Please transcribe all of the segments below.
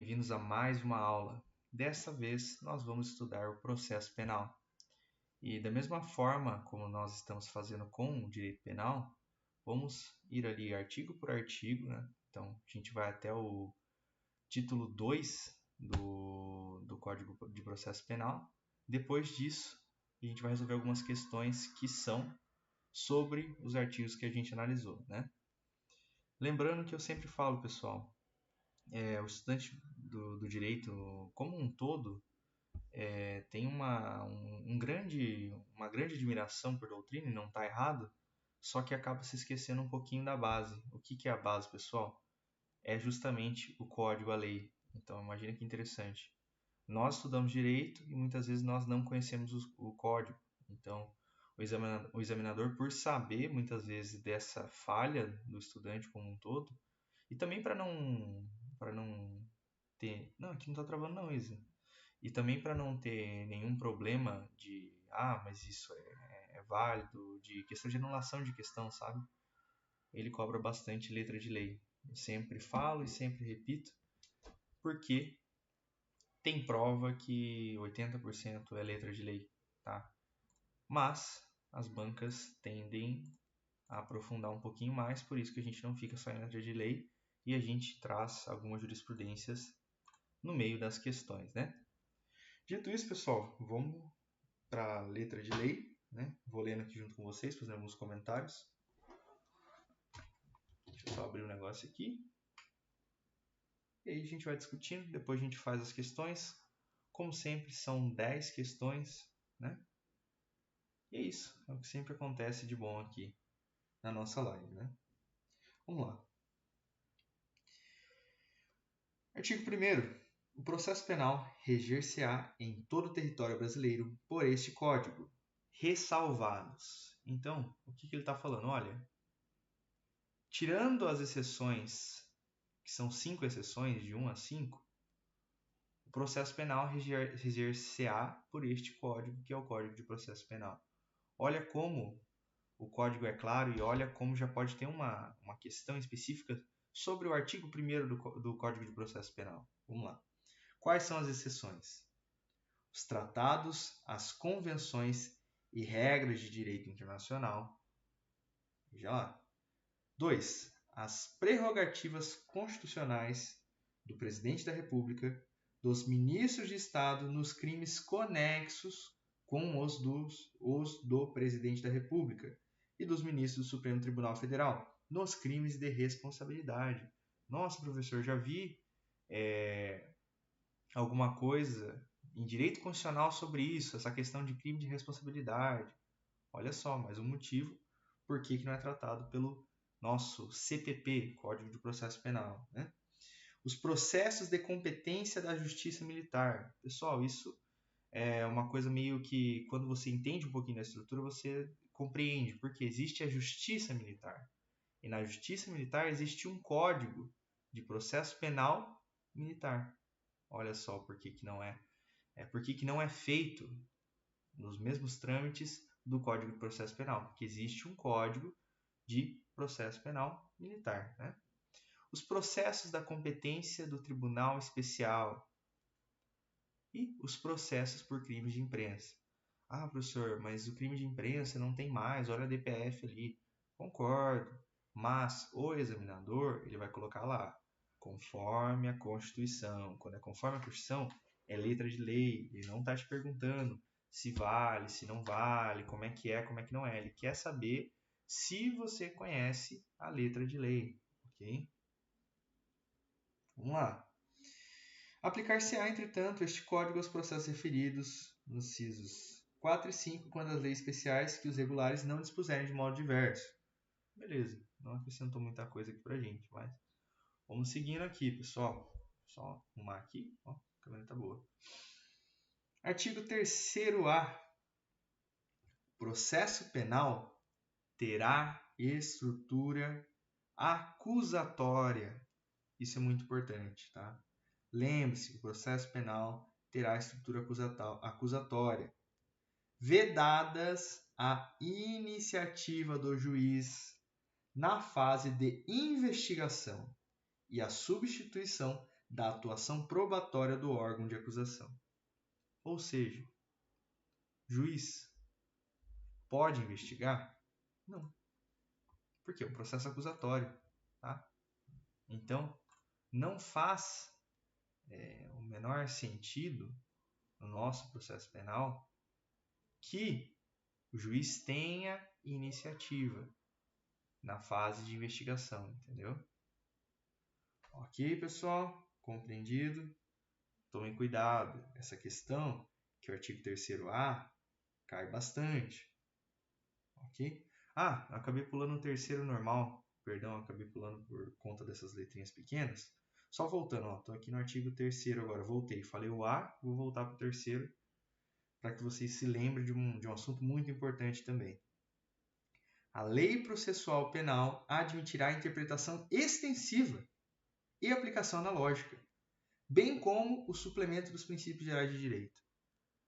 Bem-vindos a mais uma aula. Dessa vez, nós vamos estudar o processo penal. E da mesma forma como nós estamos fazendo com o direito penal, vamos ir ali artigo por artigo, né? Então, a gente vai até o título 2 do Código de Processo Penal. Depois disso, a gente vai resolver algumas questões que são sobre os artigos que a gente analisou, né? Lembrando que eu sempre falo, pessoal, o estudante do direito como um todo tem uma grande admiração por doutrina, e não está errado, só que acaba se esquecendo um pouquinho da base. O que é a base, pessoal? É justamente o código, a lei. Então, imagina que interessante. Nós estudamos direito e muitas vezes nós não conhecemos o código. Então, o examinador, por saber muitas vezes dessa falha do estudante como um todo, e também para não ter. Não, aqui não está travando, não, Isa. E também para não ter nenhum problema de, mas isso é válido, de questão de anulação de questão, sabe? Ele cobra bastante letra de lei. Eu sempre falo e sempre repito, porque tem prova que 80% é letra de lei, tá? Mas as bancas tendem a aprofundar um pouquinho mais, por isso que a gente não fica só em letra de lei e a gente traz algumas jurisprudências no meio das questões, né? Dito isso, pessoal, vamos para a letra de lei, né? Vou lendo aqui junto com vocês, fazendo alguns comentários. Deixa eu só abrir um negócio aqui. E aí a gente vai discutindo, depois a gente faz as questões. Como sempre, são 10 questões, né? E é isso, é o que sempre acontece de bom aqui na nossa live, né? Vamos lá. Artigo 1º. O processo penal reger-se-á em todo o território brasileiro por este Código, ressalvados. Então, o que ele está falando? Olha, tirando as exceções, que são 5 exceções, de 1 a 5, o processo penal reger-se-á por este Código, que é o Código de Processo Penal. Olha como o Código é claro e olha como já pode ter uma questão específica sobre o artigo 1º do Código de Processo Penal. Vamos lá. Quais são as exceções? Os tratados, as convenções e regras de direito internacional. Veja lá. 2. As prerrogativas constitucionais do Presidente da República, dos ministros de Estado nos crimes conexos com os do Presidente da República e dos ministros do Supremo Tribunal Federal nos crimes de responsabilidade. Nossa, professor, já vi alguma coisa em direito constitucional sobre isso, essa questão de crime de responsabilidade. Olha só, mais um motivo por que não é tratado pelo nosso CPP, Código de Processo Penal, né? Os processos de competência da Justiça Militar. Pessoal, isso é uma coisa meio que, quando você entende um pouquinho da estrutura, você compreende, porque existe a Justiça Militar. E na Justiça Militar existe um Código de Processo Penal Militar. Olha só por que não é. Por que não é feito nos mesmos trâmites do Código de Processo Penal, porque existe um Código de Processo Penal Militar, né? Os processos da competência do Tribunal Especial e os processos por crimes de imprensa. Ah, professor, mas o crime de imprensa não tem mais, olha a DPF ali. Concordo, mas o examinador ele vai colocar lá, conforme a Constituição. Quando é conforme a Constituição, é letra de lei, ele não está te perguntando se vale, se não vale, como é, como é que não é. Ele quer saber se você conhece a letra de lei, ok? Vamos lá. Aplicar-se-á, entretanto, este Código aos processos referidos nos incisos 4 e 5, quando as leis especiais que os regulares não dispuserem de modo diverso. Beleza, não acrescentou muita coisa aqui pra gente, mas vamos seguindo aqui, pessoal. Só arrumar aqui, ó, a câmera tá boa. Artigo 3º-A. Processo penal terá estrutura acusatória. Isso é muito importante, tá? Lembre-se que o processo penal terá estrutura acusatória, vedadas a iniciativa do juiz na fase de investigação e a substituição da atuação probatória do órgão de acusação. Ou seja, juiz pode investigar? Não. Porque é um processo acusatório. Tá? Então, não faz o menor sentido no nosso processo penal que o juiz tenha iniciativa na fase de investigação, entendeu? Ok, pessoal? Compreendido? Tomem cuidado. Essa questão, que o artigo 3º-A cai bastante. Ok? Acabei pulando o 3º normal. Perdão, acabei pulando por conta dessas letrinhas pequenas. Só voltando, ó, tô aqui no artigo 3º agora. Voltei, falei o A, vou voltar para o 3º para que vocês se lembrem de um assunto muito importante também. A lei processual penal admitirá interpretação extensiva e aplicação analógica, bem como o suplemento dos princípios gerais de direito.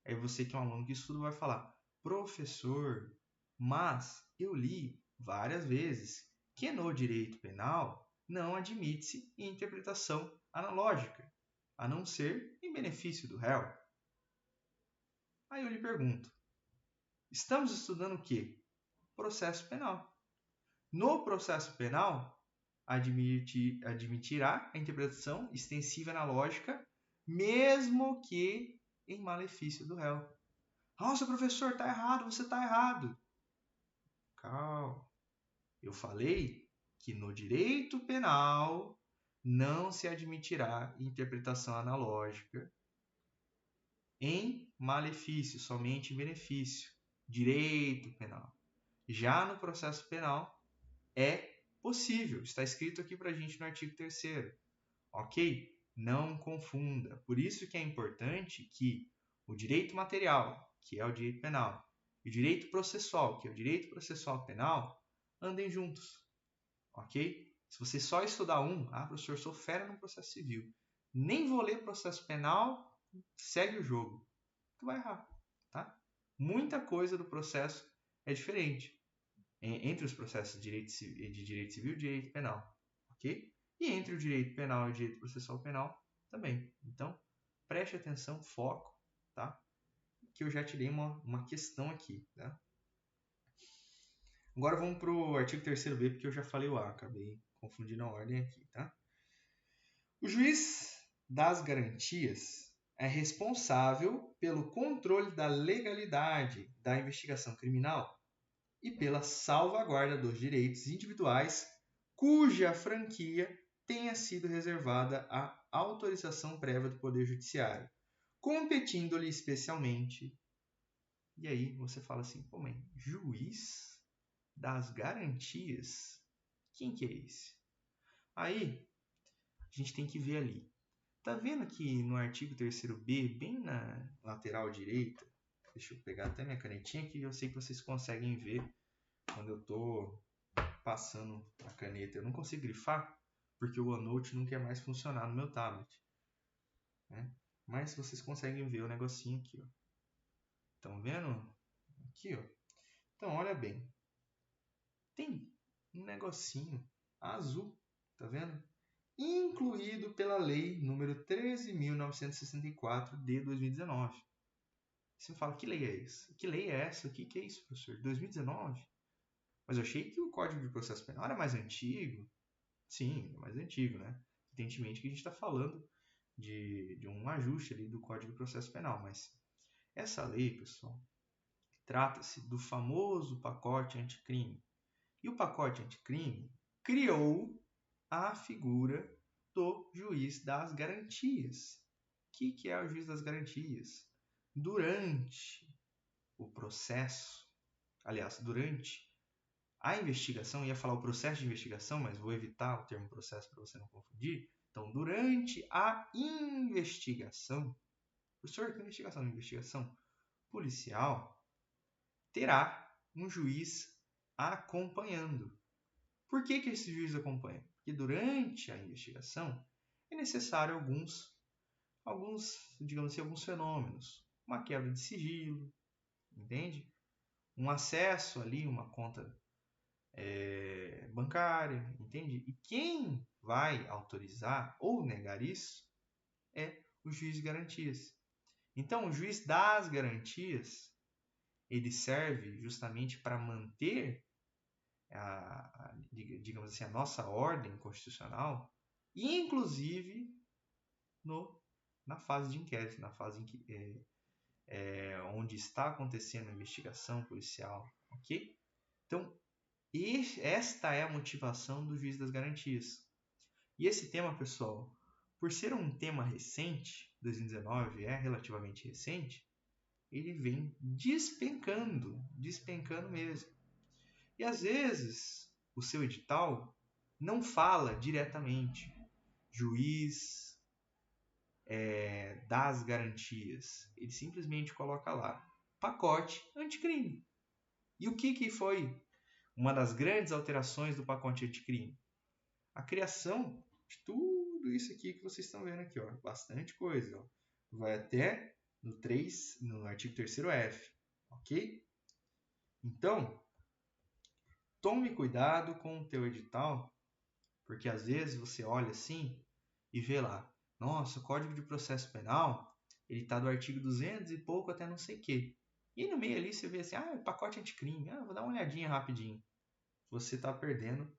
Aí você que é um aluno que estuda vai falar, professor, mas eu li várias vezes que no direito penal não admite-se interpretação analógica, a não ser em benefício do réu. Aí eu lhe pergunto, estamos estudando o quê? Processo penal. No processo penal, admitirá a interpretação extensiva analógica, mesmo que em malefício do réu. Nossa, professor, está errado, você está errado. Calma. Eu falei que no direito penal não se admitirá interpretação analógica em malefício, somente em benefício. Direito penal. Já no processo penal, é possível. Está escrito aqui para a gente no artigo 3º. Ok? Não confunda. Por isso que é importante que o direito material, que é o direito penal, e o direito processual, que é o direito processual penal, andem juntos. Ok? Se você só estudar professor, eu sou fera no processo civil. Nem vou ler processo penal, segue o jogo. Tu vai errar. Tá? Muita coisa do processo é diferente entre os processos de direito civil e direito penal, ok? E entre o direito penal e o direito processual penal também. Então, preste atenção, foco, tá? Que eu já tirei uma questão aqui, tá? Agora vamos para o artigo 3º-B, porque eu já falei o A, acabei confundindo a ordem aqui, tá? O juiz das garantias é responsável pelo controle da legalidade da investigação criminal e pela salvaguarda dos direitos individuais cuja franquia tenha sido reservada à autorização prévia do Poder Judiciário, competindo-lhe especialmente. E aí você fala assim, pô, mãe, juiz das garantias? Quem que é esse? Aí a gente tem que ver ali. Tá vendo aqui no artigo 3º-B, bem na lateral direita? Deixa eu pegar até minha canetinha que eu sei que vocês conseguem ver quando eu estou passando a caneta. Eu não consigo grifar porque o OneNote não quer mais funcionar no meu tablet. Né? Mas vocês conseguem ver o negocinho aqui. Estão vendo? Aqui, ó. Então, olha bem. Tem um negocinho azul, tá vendo? Incluído pela lei número 13.964 de 2019. Você fala, que lei é essa? Que lei é essa? O que é isso, professor? 2019? Mas eu achei que o Código de Processo Penal era mais antigo. Sim, é mais antigo, né? Evidentemente que a gente está falando de um ajuste ali do Código de Processo Penal, mas essa lei, pessoal, trata-se do famoso pacote anticrime. E o pacote anticrime criou a figura do juiz das garantias. O que é o juiz das garantias? Durante o processo, aliás, durante a investigação, ia falar o processo de investigação, mas vou evitar o termo processo para você não confundir. Então, durante a investigação, professor, que investigação? Investigação policial, terá um juiz acompanhando. Por que esse juiz acompanha? Porque durante a investigação é necessário digamos assim, alguns fenômenos. Uma quebra de sigilo, entende? Um acesso ali, uma conta bancária, entende? E quem vai autorizar ou negar isso é o juiz de garantias. Então, o juiz das garantias, ele serve justamente para manter digamos assim, a nossa ordem constitucional, inclusive na fase de inquérito, na fase em que, onde está acontecendo a investigação policial, ok? Então, esta é a motivação do juiz das garantias. E esse tema, pessoal, por ser um tema recente, 2019 é relativamente recente, ele vem despencando mesmo. E às vezes o seu edital não fala diretamente juiz das garantias. Ele simplesmente coloca lá pacote anticrime. E o que foi uma das grandes alterações do pacote anticrime? A criação de tudo isso aqui que vocês estão vendo aqui, ó, bastante coisa. Ó. Vai até no artigo 3º-F, ok? Então, tome cuidado com o teu edital, porque às vezes você olha assim e vê lá, nossa, o Código de Processo Penal, ele está do artigo 200 e pouco até não sei o quê. E no meio ali você vê assim, pacote anticrime, vou dar uma olhadinha rapidinho. Você está perdendo,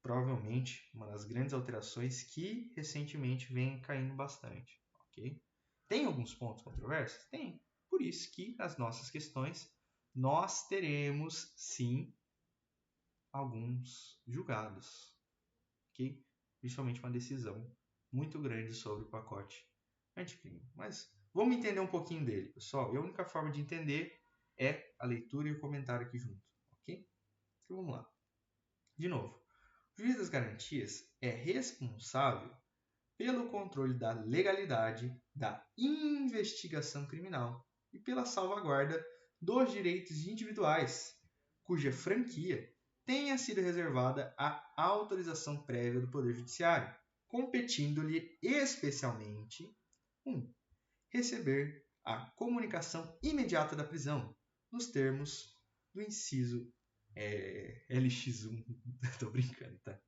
provavelmente, uma das grandes alterações que recentemente vem caindo bastante, ok? Tem alguns pontos controversos? Tem. Por isso que nas nossas questões nós teremos, sim, alguns julgados, ok? Principalmente uma decisão muito grande sobre o pacote anticrime. Mas vamos entender um pouquinho dele, pessoal. E a única forma de entender é a leitura e o comentário aqui junto, ok? Então vamos lá. De novo, o juiz das garantias é responsável pelo controle da legalidade da investigação criminal e pela salvaguarda dos direitos individuais, cuja franquia tenha sido reservada à autorização prévia do Poder Judiciário, competindo-lhe especialmente 1. Receber a comunicação imediata da prisão, nos termos do inciso LX1, tô brincando, tá?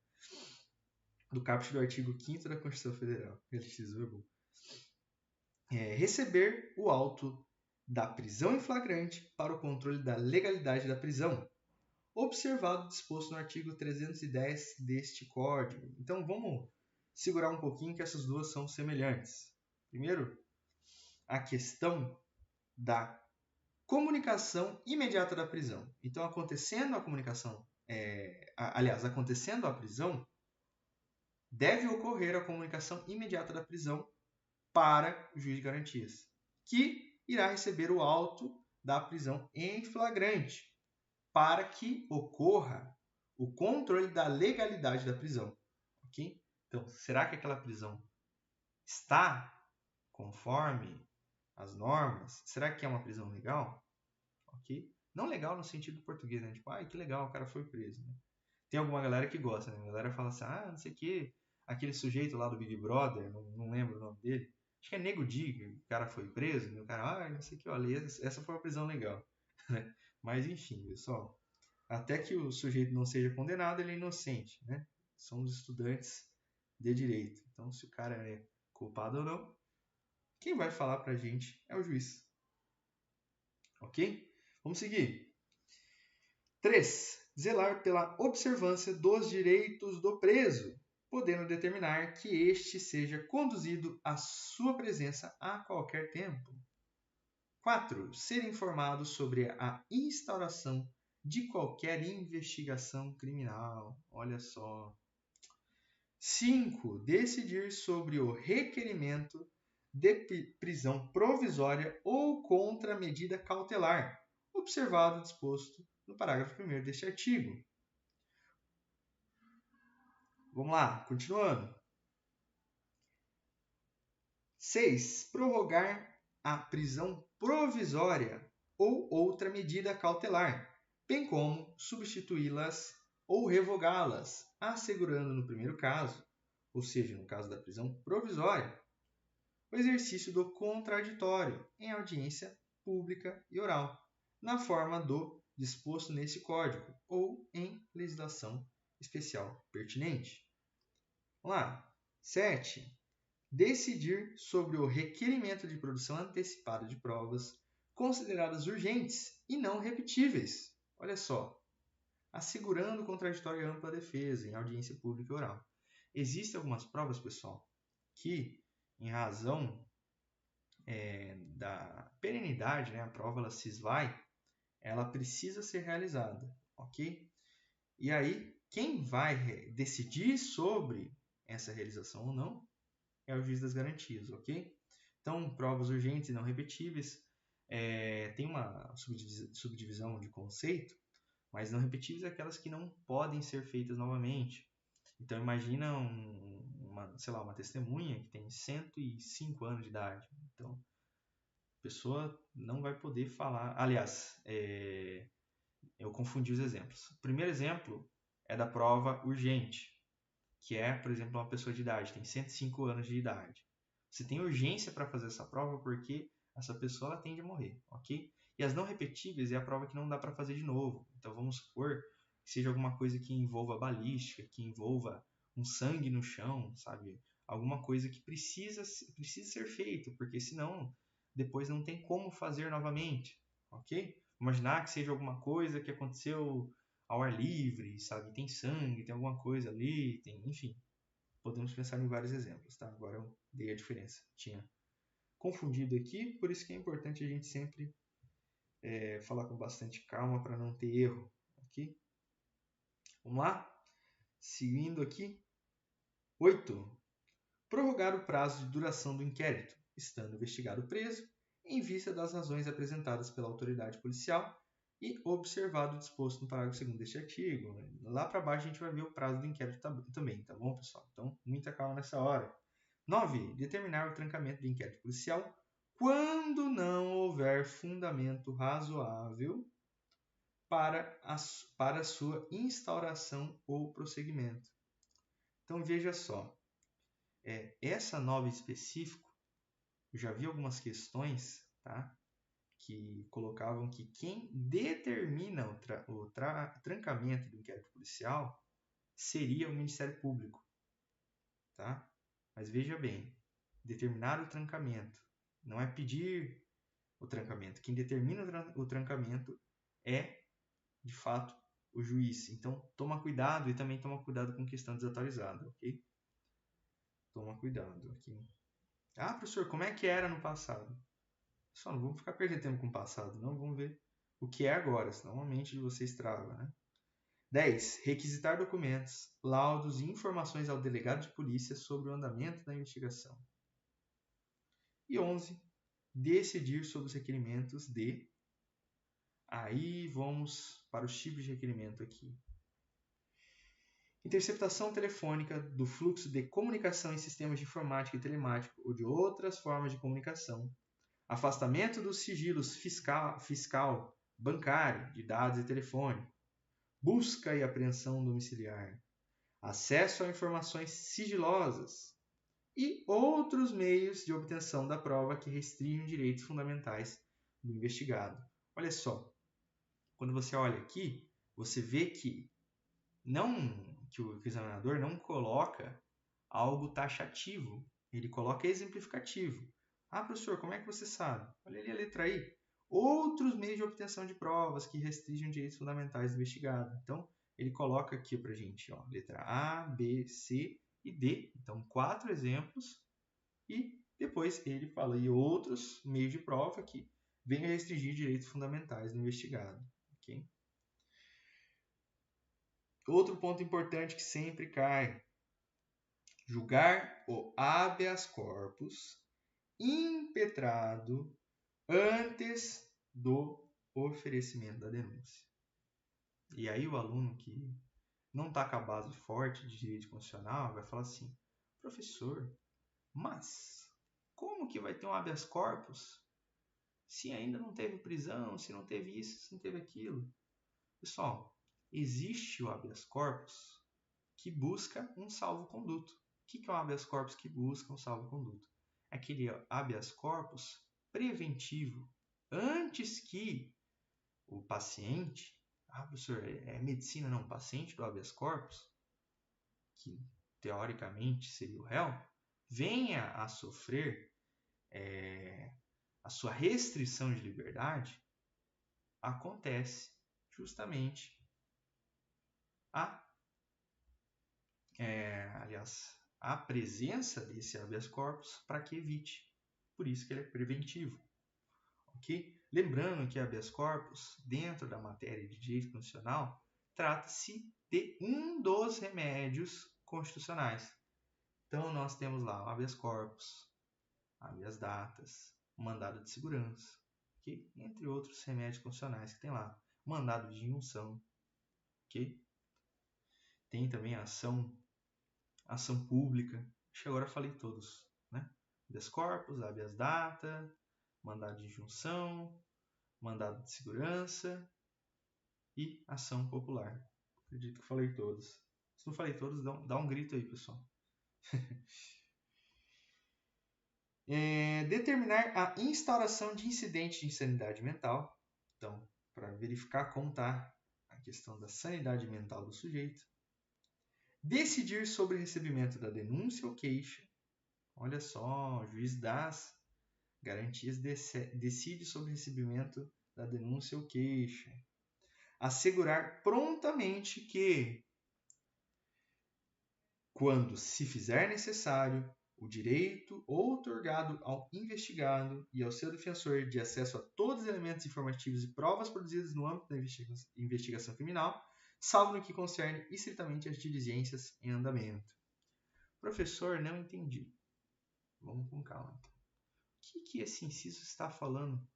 Do caput do artigo 5º da Constituição Federal. LX1 é bom. Receber o auto da prisão em flagrante para o controle da legalidade da prisão, observado o disposto no artigo 310 deste Código. Então, vamos segurar um pouquinho que essas duas são semelhantes. Primeiro, a questão da comunicação imediata da prisão. Então, acontecendo a comunicação, acontecendo a prisão, deve ocorrer a comunicação imediata da prisão para o juiz de garantias, que irá receber o auto da prisão em flagrante, para que ocorra o controle da legalidade da prisão. Ok? Então, será que aquela prisão está conforme as normas? Será que é uma prisão legal? Ok? Não legal no sentido português, né? Tipo, que legal, o cara foi preso. Né? Tem alguma galera que gosta, né? A galera fala assim, não sei o que, aquele sujeito lá do Big Brother, não lembro o nome dele, acho que é Nego Di, o cara foi preso, e o cara, não sei o que, olha, essa foi uma prisão legal. Mas enfim, pessoal, até que o sujeito não seja condenado, ele é inocente, né? Somos estudantes de direito. Então, se o cara é culpado ou não, quem vai falar pra gente é o juiz. Ok? Vamos seguir. 3. Zelar pela observância dos direitos do preso, podendo determinar que este seja conduzido à sua presença a qualquer tempo. 4. Ser informado sobre a instauração de qualquer investigação criminal. Olha só. 5. Decidir sobre o requerimento de prisão provisória ou contra medida cautelar, observado o disposto no parágrafo 1º deste artigo. Vamos lá, continuando. 6. Prorrogar a prisão provisória ou outra medida cautelar, bem como substituí-las ou revogá-las, assegurando no primeiro caso, ou seja, no caso da prisão provisória, o exercício do contraditório em audiência pública e oral, na forma do disposto nesse Código ou em legislação especial pertinente. Vamos lá. 7. decidir sobre o requerimento de produção antecipada de provas consideradas urgentes e não repetíveis. Olha só, assegurando contraditória e ampla defesa em audiência pública e oral. Existem algumas provas, pessoal, que, em razão da perenidade, né, a prova ela se esvai, ela precisa ser realizada, ok? E aí, quem vai decidir sobre essa realização ou não é o juiz das garantias, ok? Então, provas urgentes e não repetíveis, tem uma subdivisão de conceito, mas não repetíveis é aquelas que não podem ser feitas novamente. Então, imagina uma testemunha que tem 105 anos de idade. Então, a pessoa não vai poder falar. Aliás, eu confundi os exemplos. O primeiro exemplo é da prova urgente, que é, por exemplo, uma pessoa de idade, tem 105 anos de idade. Você tem urgência para fazer essa prova porque essa pessoa ela tende a morrer, ok? E as não repetíveis é a prova que não dá para fazer de novo. Então vamos supor que seja alguma coisa que envolva balística, que envolva um sangue no chão, sabe? Alguma coisa que precisa ser feito, porque senão depois não tem como fazer novamente, ok? Imaginar que seja alguma coisa que aconteceu ao ar livre, sabe? Tem sangue, tem alguma coisa ali, enfim. Podemos pensar em vários exemplos, tá? Agora eu dei a diferença. Tinha confundido aqui, por isso que é importante a gente sempre falar com bastante calma para não ter erro, ok? Vamos lá? Seguindo aqui. 8. Prorrogar o prazo de duração do inquérito, estando investigado preso, em vista das razões apresentadas pela autoridade policial e observado o disposto no parágrafo 2º deste artigo. Lá para baixo a gente vai ver o prazo do inquérito também, tá bom, pessoal? Então, muita calma nessa hora. 9. Determinar o trancamento do inquérito policial quando não houver fundamento razoável para sua instauração ou prosseguimento. Então, veja só. Essa 9 em específico, eu já vi algumas questões, tá? Que colocavam que quem determina o trancamento do inquérito policial seria o Ministério Público, tá? Mas veja bem, determinar o trancamento não é pedir o trancamento. Quem determina o trancamento é, de fato, o juiz. Então, toma cuidado e também toma cuidado com questão desatualizada, ok? Toma cuidado aqui. Ah, professor, como é que era no passado? Só não vamos ficar perdendo tempo com o passado, não. Vamos ver o que é agora, senão a mente de vocês trava, né? 10. Requisitar documentos, laudos e informações ao delegado de polícia sobre o andamento da investigação. E 11. Decidir sobre os requerimentos de... Aí vamos para os tipos de requerimento aqui. Interceptação telefônica do fluxo de comunicação em sistemas de informática e telemática ou de outras formas de comunicação. Afastamento dos sigilos fiscal, bancário, de dados e telefone. Busca e apreensão domiciliar. Acesso a informações sigilosas. E outros meios de obtenção da prova que restringem direitos fundamentais do investigado. Olha só, quando você olha aqui, você vê que o examinador não coloca algo taxativo, ele coloca exemplificativo. Ah, professor, como é que você sabe? Olha ali a letra I. Outros meios de obtenção de provas que restringem direitos fundamentais do investigado. Então, ele coloca aqui para a gente, ó, letra A, B, C e D. Então, 4 exemplos. E depois ele fala em outros meios de prova que venham a restringir direitos fundamentais do investigado. Okay? Outro ponto importante que sempre cai. Julgar o habeas corpus impetrado antes do oferecimento da denúncia. E aí o aluno que não está com a base forte de direito constitucional vai falar assim, professor, mas como que vai ter um habeas corpus se ainda não teve prisão, se não teve isso, se não teve aquilo? Pessoal, existe o habeas corpus que busca um salvo-conduto. O que é o habeas corpus que busca um salvo-conduto? É aquele habeas corpus preventivo, antes que o paciente, professor, é medicina não, paciente do habeas corpus, que teoricamente seria o réu, venha a sofrer a sua restrição de liberdade, acontece justamente a presença desse habeas corpus para que evite. Por isso que ele é preventivo. Okay? Lembrando que habeas corpus, dentro da matéria de direito constitucional, trata-se de um dos remédios constitucionais. Então, nós temos lá o habeas corpus, habeas datas, mandado de segurança, okay? Entre outros remédios constitucionais que tem lá. Mandado de injunção, okay? Tem também a ação pública. Acho que agora eu falei todos, né? Habeas corpus, habeas data, mandado de injunção, mandado de segurança e ação popular. Acredito que falei todos. Se não falei todos, dá um grito aí, pessoal. Determinar a instauração de incidente de insanidade mental. Então, para verificar como está a questão da sanidade mental do sujeito. Decidir sobre o recebimento da denúncia ou queixa. Olha só, o juiz das garantias decide sobre o recebimento da denúncia ou queixa. Assegurar prontamente que, quando se fizer necessário, o direito outorgado ao investigado e ao seu defensor de acesso a todos os elementos informativos e provas produzidas no âmbito da investigação criminal, salvo no que concerne estritamente as diligências em andamento. Professor, não entendi. Vamos com calma. O que esse inciso está falando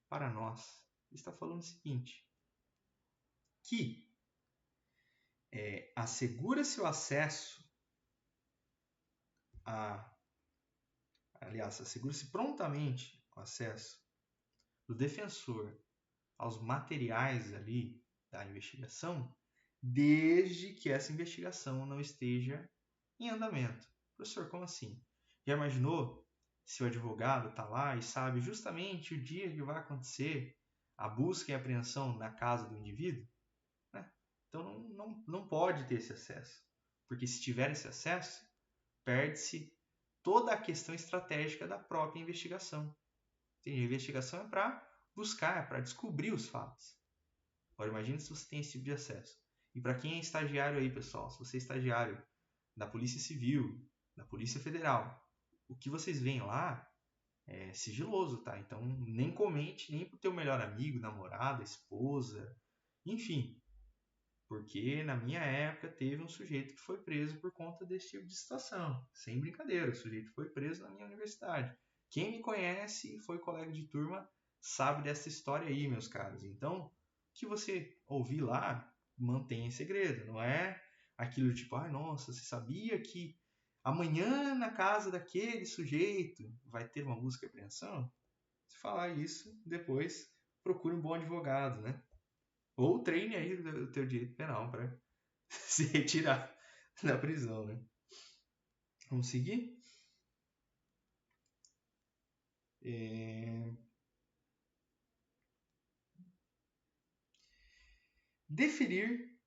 para nós? Ele está falando o seguinte, que assegura-se o acesso assegura-se prontamente o acesso do defensor aos materiais ali da investigação, desde que essa investigação não esteja em andamento. Professor, como assim? Já imaginou se o advogado está lá e sabe justamente o dia que vai acontecer a busca e apreensão na casa do indivíduo? Né? Então não pode ter esse acesso, porque se tiver esse acesso, perde-se toda a questão estratégica da própria investigação. A investigação é para buscar, é para descobrir os fatos. Agora imagine se você tem esse tipo de acesso. E para quem é estagiário aí, pessoal, se você é estagiário da Polícia Civil, da Polícia Federal, o que vocês veem lá é sigiloso, tá? Então nem comente nem pro teu melhor amigo, namorada, esposa, enfim. Porque na minha época teve um sujeito que foi preso por conta desse tipo de situação. Sem brincadeira, o sujeito foi preso na minha universidade. Quem me conhece e foi colega de turma sabe dessa história aí, meus caros. Então, o que você ouvir lá, mantenha em segredo. Não é aquilo tipo, nossa, você sabia que amanhã na casa daquele sujeito vai ter uma busca e apreensão? Se falar isso, depois procure um bom advogado, né? Ou treine aí o teu direito penal para se retirar da prisão, né? Vamos seguir? Deferir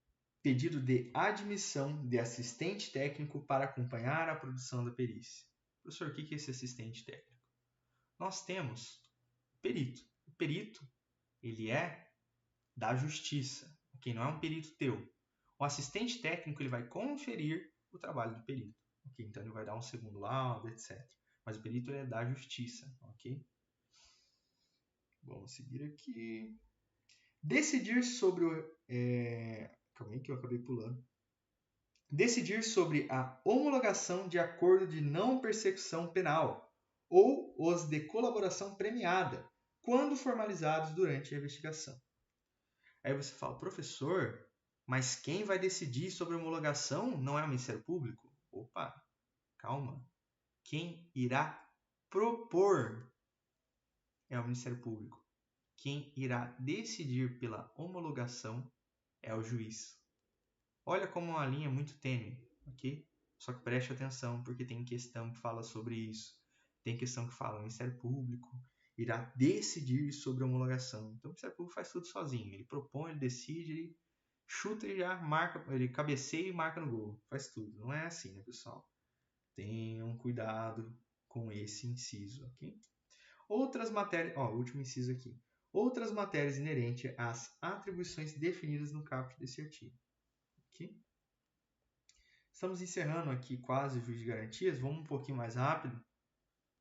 pedido de admissão de assistente técnico para acompanhar a produção da perícia. Professor, o que é esse assistente técnico? Nós temos o perito. O perito, ele é da justiça, ok? Não é um perito teu. O assistente técnico, ele vai conferir o trabalho do perito, ok? Então, ele vai dar um segundo laudo, etc. Mas o perito é da justiça, ok? Vamos seguir aqui. Decidir sobre o... Calma aí que eu acabei pulando. Decidir sobre a homologação de acordo de não persecução penal ou os de colaboração premiada, quando formalizados durante a investigação. Aí você fala, professor, mas quem vai decidir sobre a homologação não é o Ministério Público? Opa, calma. Quem irá propor é o Ministério Público. Quem irá decidir pela homologação é o juiz. Olha como uma linha muito tênue, ok? Só que preste atenção, porque tem questão que fala sobre isso. Tem questão que fala o Ministério Público irá decidir sobre a homologação. Então o Ministério Público faz tudo sozinho. Ele propõe, ele decide, ele chuta e já marca, ele cabeceia e marca no gol. Faz tudo. Não é assim, né, pessoal? Tenham cuidado com esse inciso, ok? Outras matérias, último inciso aqui. Outras matérias inerentes às atribuições definidas no caput desse artigo. Ok? Estamos encerrando aqui quase o juiz de garantias. Vamos um pouquinho mais rápido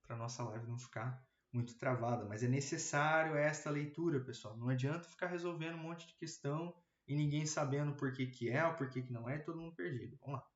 para a nossa live não ficar muito travada. Mas é necessário esta leitura, pessoal. Não adianta ficar resolvendo um monte de questão e ninguém sabendo por que é ou por que não é, e todo mundo perdido. Vamos lá.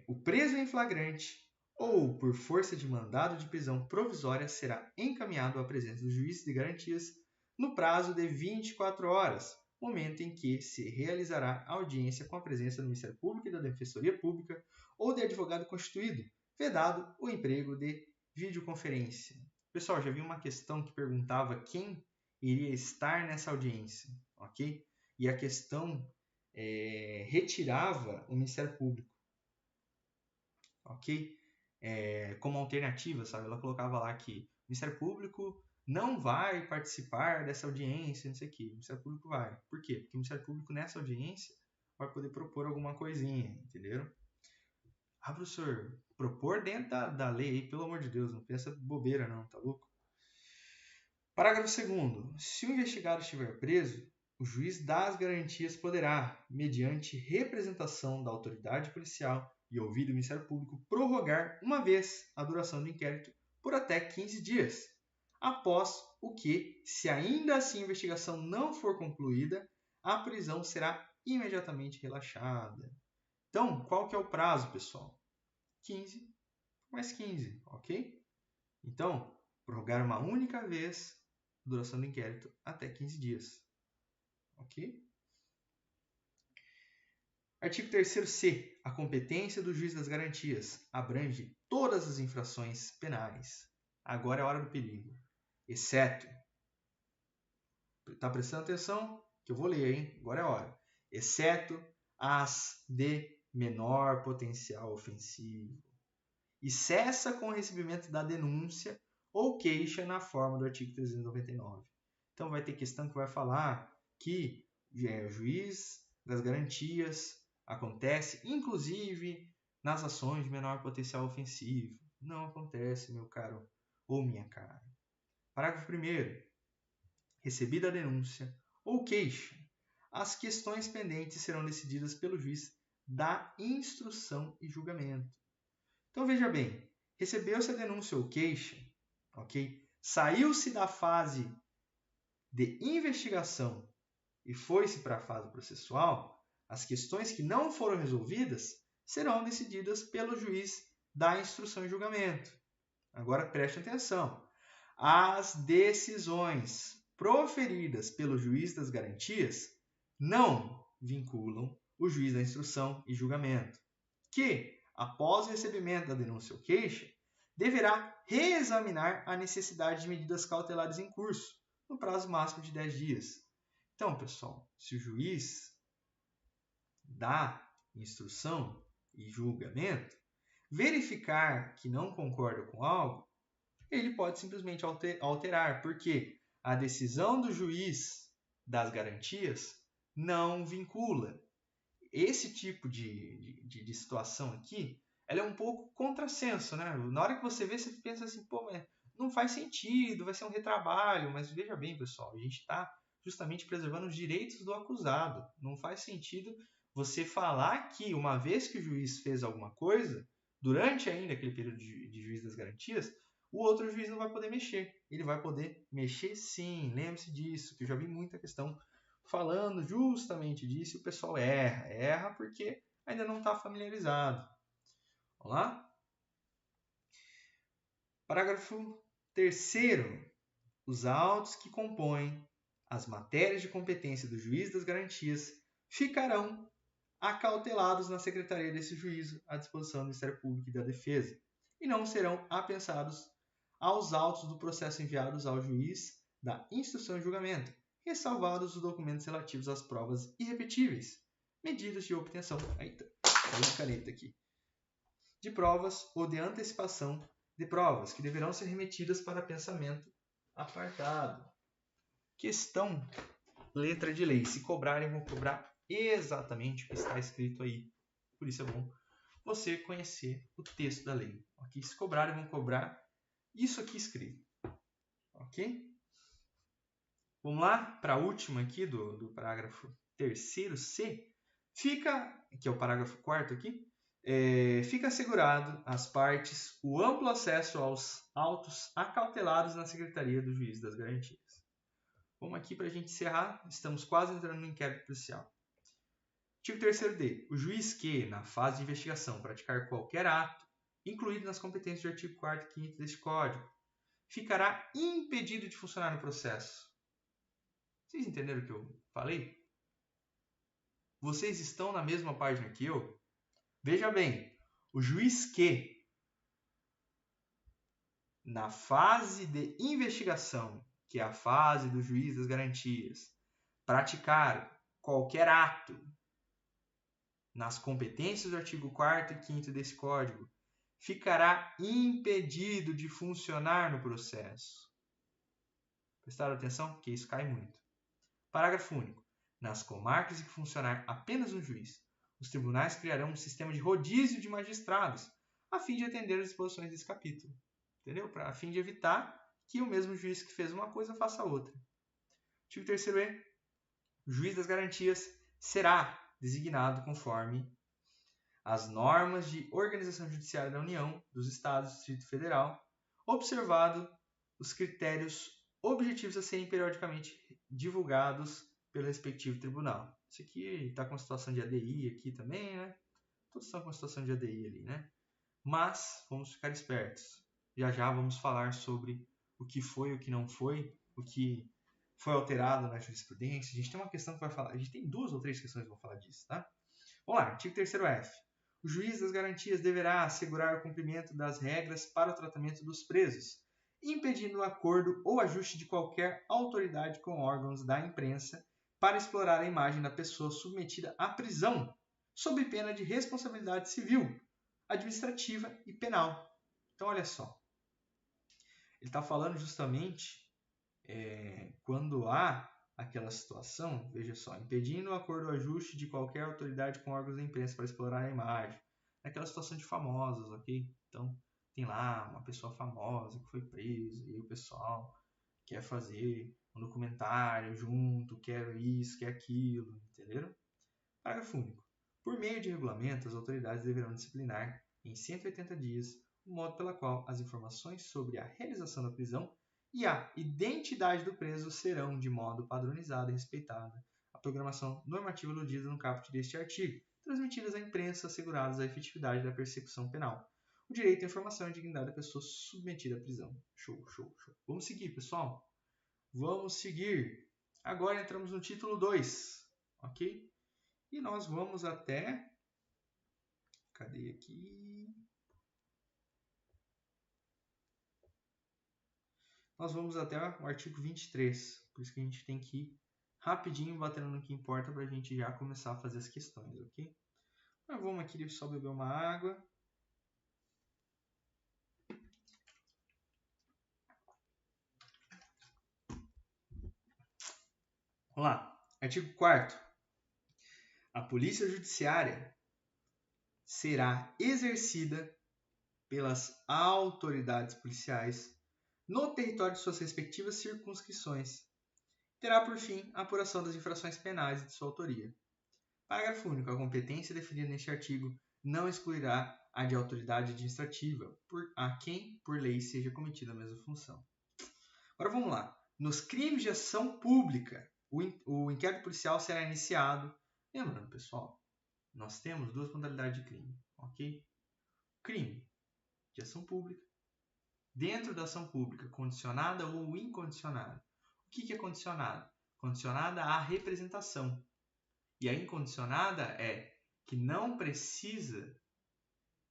O preso em flagrante ou por força de mandado de prisão provisória será encaminhado à presença do juiz de garantias no prazo de 24 horas, momento em que se realizará audiência com a presença do Ministério Público e da Defensoria Pública ou de advogado constituído, vedado o emprego de videoconferência. Pessoal, já vi uma questão que perguntava quem iria estar nessa audiência, ok? E a questão retirava o Ministério Público, ok? Como alternativa, sabe? Ela colocava lá que o Ministério Público não vai participar dessa audiência, não sei o quê. O Ministério Público vai. Por quê? Porque o Ministério Público nessa audiência vai poder propor alguma coisinha, entenderam? Ah, professor, propor dentro da lei aí, pelo amor de Deus, não pensa bobeira não, tá louco? Parágrafo 2º. Se o investigado estiver preso, o juiz das garantias poderá, mediante representação da autoridade policial e ouvido do Ministério Público, prorrogar uma vez a duração do inquérito por até 15 dias, após o que, se ainda assim a investigação não for concluída, a prisão será imediatamente relaxada. Então, qual que é o prazo, pessoal? 15 mais 15, ok? Então, prorrogar uma única vez a duração do inquérito até 15 dias. Ok? Artigo 3º-C. A competência do juiz das garantias abrange todas as infrações penais. Agora é a hora do perigo. Exceto... Tá prestando atenção? Que eu vou ler, hein? Agora é a hora. Exceto as de menor potencial ofensivo. E cessa com o recebimento da denúncia ou queixa na forma do artigo 399. Então, vai ter questão que vai falar que o juiz das garantias acontece, inclusive, nas ações de menor potencial ofensivo. Não acontece, meu caro ou minha cara. Parágrafo 1º. Recebida a denúncia ou queixa, as questões pendentes serão decididas pelo juiz da instrução e julgamento. Então, veja bem, recebeu-se a denúncia ou queixa, ok? Saiu-se da fase de investigação e foi-se para a fase processual, as questões que não foram resolvidas serão decididas pelo juiz da instrução e julgamento. Agora, preste atenção. As decisões proferidas pelo juiz das garantias não vinculam o juiz da instrução e julgamento, que, após o recebimento da denúncia ou queixa, deverá reexaminar a necessidade de medidas cautelares em curso, no prazo máximo de 10 dias. Então, pessoal, se o juiz dá instrução e julgamento, verificar que não concorda com algo, ele pode simplesmente alterar, porque a decisão do juiz das garantias não vincula. Esse tipo de situação aqui, ela é um pouco contrassenso, né? Na hora que você vê, você pensa assim, pô, mas não faz sentido, vai ser um retrabalho. Mas veja bem, pessoal, a gente está justamente preservando os direitos do acusado. Não faz sentido você falar que uma vez que o juiz fez alguma coisa, durante ainda aquele período de juiz das garantias, o outro juiz não vai poder mexer. Ele vai poder mexer sim, lembre-se disso, que eu já vi muita questão falando justamente disso, e o pessoal erra porque ainda não está familiarizado. Vamos lá? Parágrafo 3º. Os autos que compõem as matérias de competência do juiz das garantias ficarão acautelados na secretaria desse juízo à disposição do Ministério Público e da Defesa e não serão apensados aos autos do processo enviados ao juiz da instrução e julgamento, ressalvados os documentos relativos às provas irrepetíveis, medidas de obtenção, caneta aqui, de provas ou de antecipação de provas, que deverão ser remetidas para pensamento apartado. Questão, letra de lei. Se cobrarem, vão cobrar exatamente o que está escrito aí. Por isso é bom você conhecer o texto da lei. Okay? Se cobrarem, vão cobrar isso aqui escrito. Ok? Vamos lá para a última aqui do parágrafo 3º C. Que é o parágrafo 4º aqui, fica assegurado às partes o amplo acesso aos autos acautelados na Secretaria do Juiz das Garantias. Vamos aqui para a gente encerrar, estamos quase entrando no inquérito policial. Artigo 3º D. O juiz que, na fase de investigação, praticar qualquer ato, incluído nas competências do artigo 4º e 5º deste Código, ficará impedido de funcionar no processo. Vocês entenderam o que eu falei? Vocês estão na mesma página que eu? Veja bem, o juiz que, na fase de investigação, que é a fase do juiz das garantias, praticar qualquer ato nas competências do artigo 4º e 5º desse Código, ficará impedido de funcionar no processo. Prestaram atenção? Porque isso cai muito. Parágrafo único. Nas comarcas em que funcionar apenas um juiz, os tribunais criarão um sistema de rodízio de magistrados, a fim de atender as disposições desse capítulo. Entendeu? A fim de evitar que o mesmo juiz que fez uma coisa faça outra. Artigo 3º E. O juiz das garantias será designado conforme as normas de organização judiciária da União, dos Estados e do Distrito Federal, observado os critérios objetivos a serem periodicamente divulgados pelo respectivo tribunal. Isso aqui está com a situação de ADI aqui também, né? Todos estão com a situação de ADI ali, né? Mas vamos ficar espertos. Já já vamos falar sobre o que foi, o que não foi, o que foi alterado na jurisprudência. A gente tem uma questão que vai falar, a gente tem 2 ou 3 questões que vão falar disso, tá? Vamos lá, artigo 3º F. O juiz das garantias deverá assegurar o cumprimento das regras para o tratamento dos presos, impedindo o acordo ou ajuste de qualquer autoridade com órgãos da imprensa para explorar a imagem da pessoa submetida à prisão, sob pena de responsabilidade civil, administrativa e penal. Então, olha só. Ele está falando justamente quando há aquela situação, veja só, impedindo o acordo ou ajuste de qualquer autoridade com órgãos da imprensa para explorar a imagem. Aquela situação de famosos, ok? Então, tem lá uma pessoa famosa que foi presa e o pessoal quer fazer um documentário junto, quer isso, quer aquilo, entenderam? Parágrafo único. Por meio de regulamento, as autoridades deverão disciplinar, em 180 dias, o modo pela qual as informações sobre a realização da prisão e a identidade do preso serão, de modo padronizado e respeitado, a programação normativa aludida no caput deste artigo, transmitidas à imprensa, asseguradas a efetividade da persecução penal. O direito à informação e à dignidade da pessoa submetida à prisão. Show, show, show. Vamos seguir, pessoal? Vamos seguir. Agora entramos no título 2, ok? E nós vamos até... Cadê aqui? Nós vamos até o artigo 23. Por isso que a gente tem que ir rapidinho batendo no que importa para a gente já começar a fazer as questões, ok? Mas vamos aqui só beber uma água. Vamos lá. Artigo 4º. A polícia judiciária será exercida pelas autoridades policiais no território de suas respectivas circunscrições. Terá por fim a apuração das infrações penais e de sua autoria. Parágrafo único. A competência definida neste artigo não excluirá a de autoridade administrativa, a quem, por lei, seja cometida a mesma função. Agora vamos lá. Nos crimes de ação pública, o inquérito policial será iniciado. Lembrando, pessoal, nós temos 2 modalidades de crime, ok? Crime de ação pública. Dentro da ação pública, condicionada ou incondicionada. O que é condicionada? Condicionada à representação. E a incondicionada é que não precisa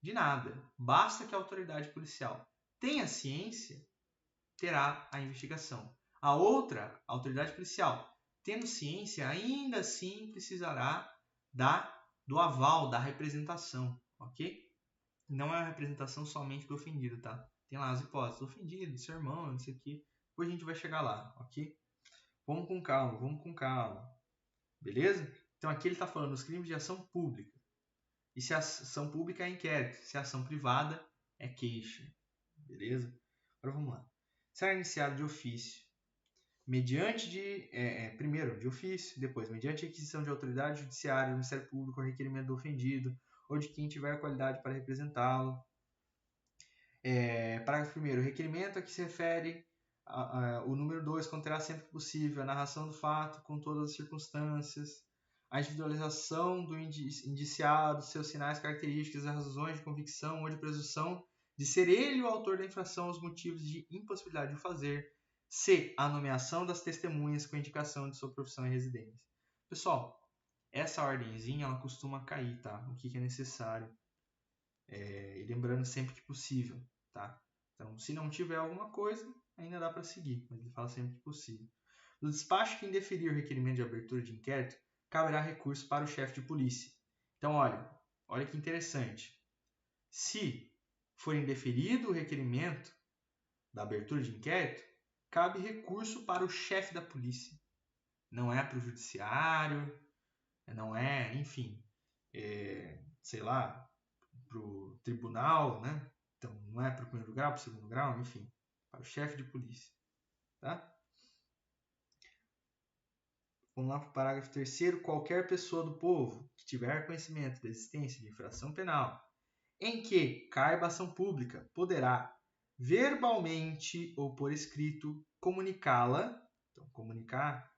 de nada. Basta que a autoridade policial tenha ciência, terá a investigação. A outra, a autoridade policial, tendo ciência, ainda assim precisará do aval, da representação, ok? Não é a representação somente do ofendido, tá? Tem lá as hipóteses, do ofendido, do seu irmão, isso aqui. Depois a gente vai chegar lá, ok? Vamos com calma. Beleza? Então aqui ele está falando dos crimes de ação pública. E se a ação pública é inquérito, se a ação privada é queixa. Beleza? Agora vamos lá. Será iniciado de ofício, mediante primeiro de ofício, depois mediante aquisição de autoridade judiciária, do Ministério Público, ou requerimento do ofendido ou de quem tiver a qualidade para representá-lo. Parágrafo 1º. O requerimento a que se refere o número 2 conterá sempre que possível a narração do fato com todas as circunstâncias, a individualização do indiciado, seus sinais características, as razões de convicção ou de presunção de ser ele o autor da infração, os motivos de impossibilidade de o fazer. C. A nomeação das testemunhas com indicação de sua profissão e residência. Pessoal, essa ordenzinha ela costuma cair, tá? O que é necessário. E lembrando sempre que possível, tá? Então, se não tiver alguma coisa, ainda dá para seguir, mas ele fala sempre que possível. No despacho que indeferir o requerimento de abertura de inquérito, caberá recurso para o chefe de polícia. Então, olha que interessante. Se for indeferido o requerimento da abertura de inquérito, cabe recurso para o chefe da polícia. Não é para o judiciário, não é, enfim, sei lá, para o tribunal, né? Então, não é para o primeiro grau, para o segundo grau, enfim, para o chefe de polícia, tá? Vamos lá para o parágrafo 3º. Qualquer pessoa do povo que tiver conhecimento da existência de infração penal em que caiba ação pública poderá verbalmente ou por escrito comunicá-la, então comunicar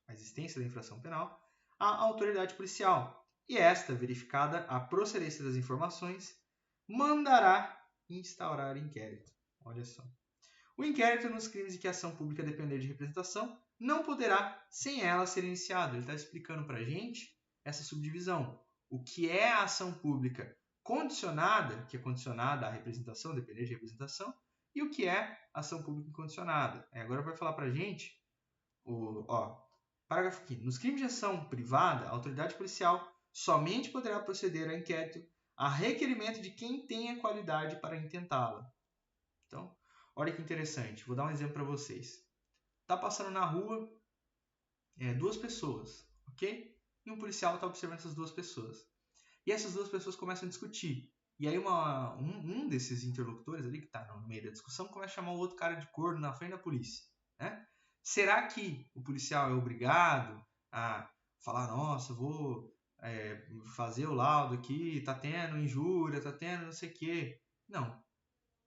a existência da infração penal, à autoridade policial. E esta, verificada a procedência das informações, mandará instaurar inquérito. Olha só. O inquérito nos crimes em que a ação pública depender de representação não poderá, sem ela, ser iniciado. Ele está explicando para a gente essa subdivisão. O que é a ação pública condicionada, que é condicionada à representação, depender de representação, e o que é ação pública incondicionada. Agora vai falar para a gente, parágrafo 5º. Nos crimes de ação privada, a autoridade policial somente poderá proceder a inquérito a requerimento de quem tenha qualidade para intentá-la. Então, olha que interessante. Vou dar um exemplo para vocês. Tá passando na rua duas pessoas, ok? E um policial está observando essas duas pessoas. E essas duas pessoas começam a discutir. E aí um desses interlocutores ali, que está no meio da discussão, começa a chamar o outro cara de corno na frente da polícia. Né? Será que o policial é obrigado a falar, nossa, vou fazer o laudo aqui, tá tendo injúria, tá tendo não sei o quê? Não.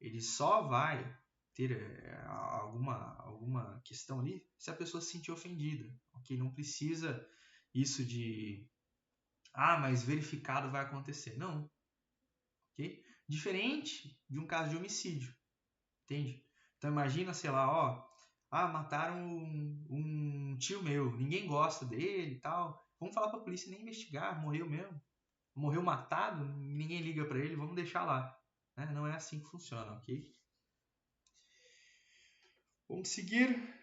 Ele só vai ter alguma questão ali se a pessoa se sentir ofendida. Ok? Não precisa isso de mas verificado vai acontecer. Não. Ok? Diferente de um caso de homicídio. Entende? Então imagina, sei lá, mataram um tio meu, ninguém gosta dele e tal. Vamos falar para a polícia nem investigar, morreu mesmo. Morreu matado, ninguém liga para ele, vamos deixar lá. Né? Não é assim que funciona, ok? Vamos seguir.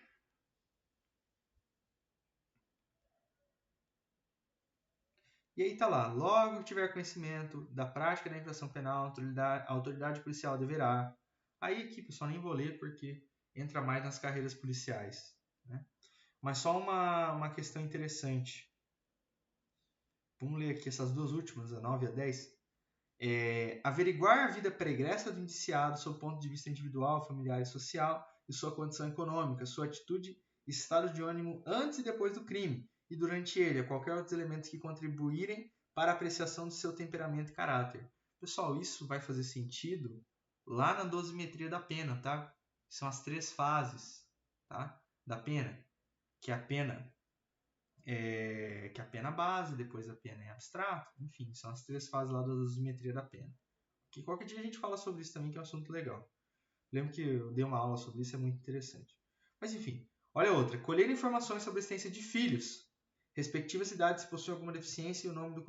E aí tá lá, logo que tiver conhecimento da prática da infração penal, a autoridade policial deverá. Aí aqui, pessoal, nem vou ler porque entra mais nas carreiras policiais. Né? Mas só uma questão interessante. Vamos ler aqui essas duas últimas, a 9 e a 10. Averiguar a vida pregressa do indiciado sob o ponto de vista individual, familiar e social, e sua condição econômica, sua atitude e estado de ânimo antes e depois do crime, e durante ele, a qualquer outros elementos que contribuírem para a apreciação do seu temperamento e caráter. Pessoal, isso vai fazer sentido lá na dosimetria da pena, tá? São as 3 fases, tá? Da pena, que a pena base, depois a pena em abstrato, enfim, são as 3 fases lá da dosimetria da pena. Que qualquer dia a gente fala sobre isso também, que é um assunto legal. Lembro que eu dei uma aula sobre isso, é muito interessante. Mas enfim, olha outra. Colher informações sobre a existência de filhos, respectivas cidades se possuem alguma deficiência e o nome e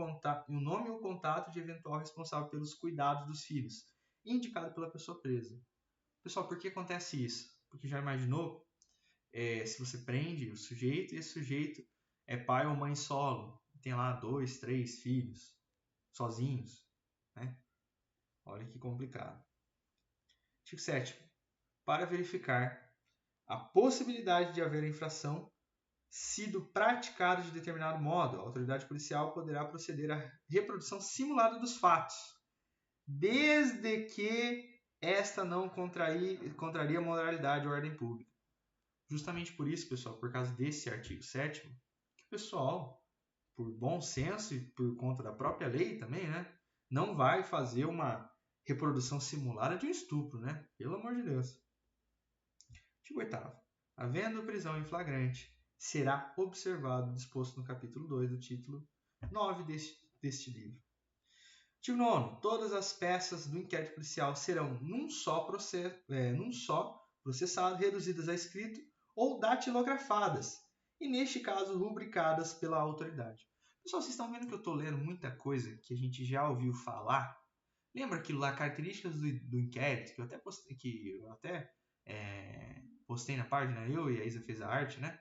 o contato de eventual responsável pelos cuidados dos filhos, indicado pela pessoa presa. Pessoal, por que acontece isso? Porque já imaginou se você prende o sujeito e esse sujeito é pai ou mãe solo, tem lá 2, 3 filhos, sozinhos, né? Olha que complicado. Artigo 7º. Para verificar a possibilidade de haver infração, sido praticado de determinado modo, a autoridade policial poderá proceder à reprodução simulada dos fatos, desde que esta não contraria a moralidade ou ordem pública. Justamente por isso, pessoal, por causa desse artigo 7º, que o pessoal, por bom senso e por conta da própria lei também, né, não vai fazer uma reprodução simulada de um estupro, né? Pelo amor de Deus. Artigo 8º. Havendo prisão em flagrante, será observado o disposto no capítulo 2 do título 9 deste livro. Artigo 9º. Todas as peças do inquérito policial serão num só processado, reduzidas a escrito ou datilografadas, e neste caso rubricadas pela autoridade. Pessoal, vocês estão vendo que eu estou lendo muita coisa que a gente já ouviu falar? Lembra aquilo lá, características do inquérito, que eu até postei na página, eu e a Isa fez a arte, né?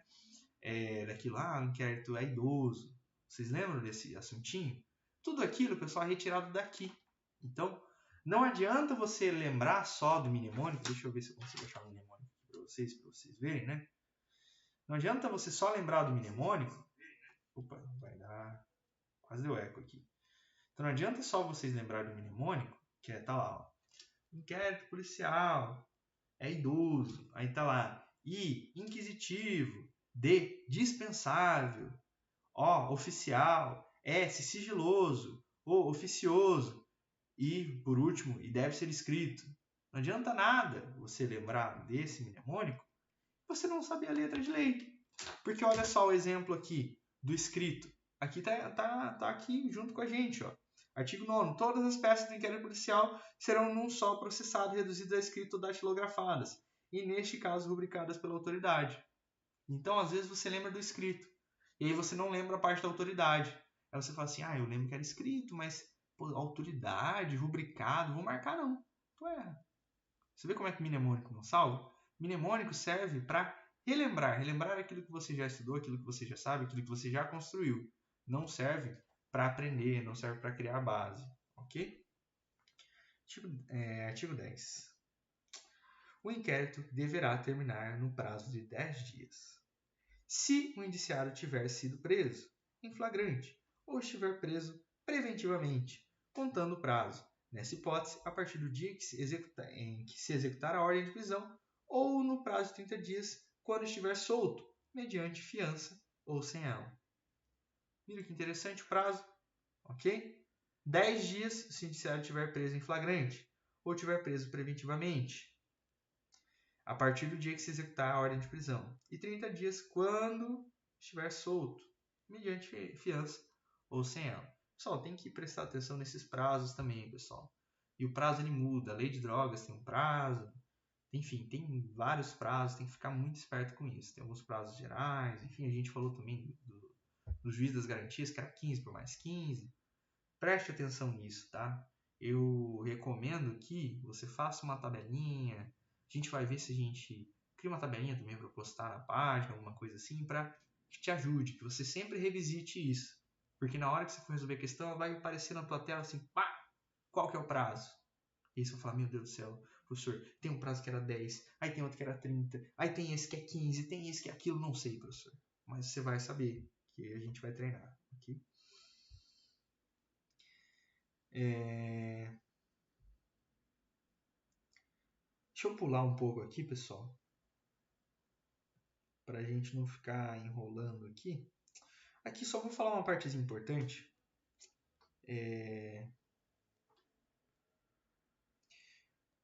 Daquilo lá, o inquérito é idoso. Vocês lembram desse assuntinho? Tudo aquilo, pessoal, é retirado daqui. Então, não adianta você lembrar só do mnemônico. Deixa eu ver se eu consigo achar o mnemônico para vocês verem, né? Não adianta você só lembrar do mnemônico. Opa, vai dar... Quase deu eco aqui. Então, não adianta só vocês lembrarem do mnemônico, que tá lá, ó. Inquérito policial, é idoso, aí tá lá. I, inquisitivo. D, dispensável. O, oficial. S, sigiloso. O, oficioso. E, por último, e deve ser escrito. Não adianta nada você lembrar desse mnemônico você não saber a letra de lei. Porque olha só o exemplo aqui do escrito. Aqui tá aqui junto com a gente, ó. Artigo 9º. Todas as peças do inquérito policial serão num só processado, reduzidas a escrito ou datilografadas, e neste caso rubricadas pela autoridade. Então, às vezes você lembra do escrito, e aí você não lembra a parte da autoridade. Aí você fala assim, eu lembro que era escrito, mas autoridade, rubricado, vou marcar não. Tu erra. Você vê como é que mnemônico não salva? Mnemônico serve para relembrar aquilo que você já estudou, aquilo que você já sabe, aquilo que você já construiu. Não serve para aprender, não serve para criar base, ok? Artigo 10. O inquérito deverá terminar no prazo de 10 dias. Se o indiciado tiver sido preso em flagrante ou estiver preso preventivamente, contando o prazo, nessa hipótese, a partir do dia em que se executar a ordem de prisão ou no prazo de 30 dias, quando estiver solto, mediante fiança ou sem ela. Viram que interessante o prazo? Ok? 10 dias se o indiciado estiver preso em flagrante ou estiver preso preventivamente, a partir do dia que se executar a ordem de prisão. E 30 dias quando estiver solto, mediante fiança ou sem ela. Pessoal, tem que prestar atenção nesses prazos também, pessoal. E o prazo ele muda. A lei de drogas tem um prazo. Enfim, tem vários prazos. Tem que ficar muito esperto com isso. Tem alguns prazos gerais. Enfim, a gente falou também do juiz das garantias, que era 15 por mais 15. Preste atenção nisso, tá? Eu recomendo que você faça uma tabelinha. A gente vai ver se a gente cria uma tabelinha também para postar na página, alguma coisa assim, para que te ajude, que você sempre revisite isso. Porque na hora que você for resolver a questão, vai aparecer na tua tela assim, pá, qual que é o prazo? E aí você vai falar, meu Deus do céu, professor, tem um prazo que era 10, aí tem outro que era 30, aí tem esse que é 15, tem esse que é aquilo, não sei, professor. Mas você vai saber, que a gente vai treinar, ok? Deixa eu pular um pouco aqui, pessoal, para a gente não ficar enrolando aqui. Aqui só vou falar uma partezinha importante.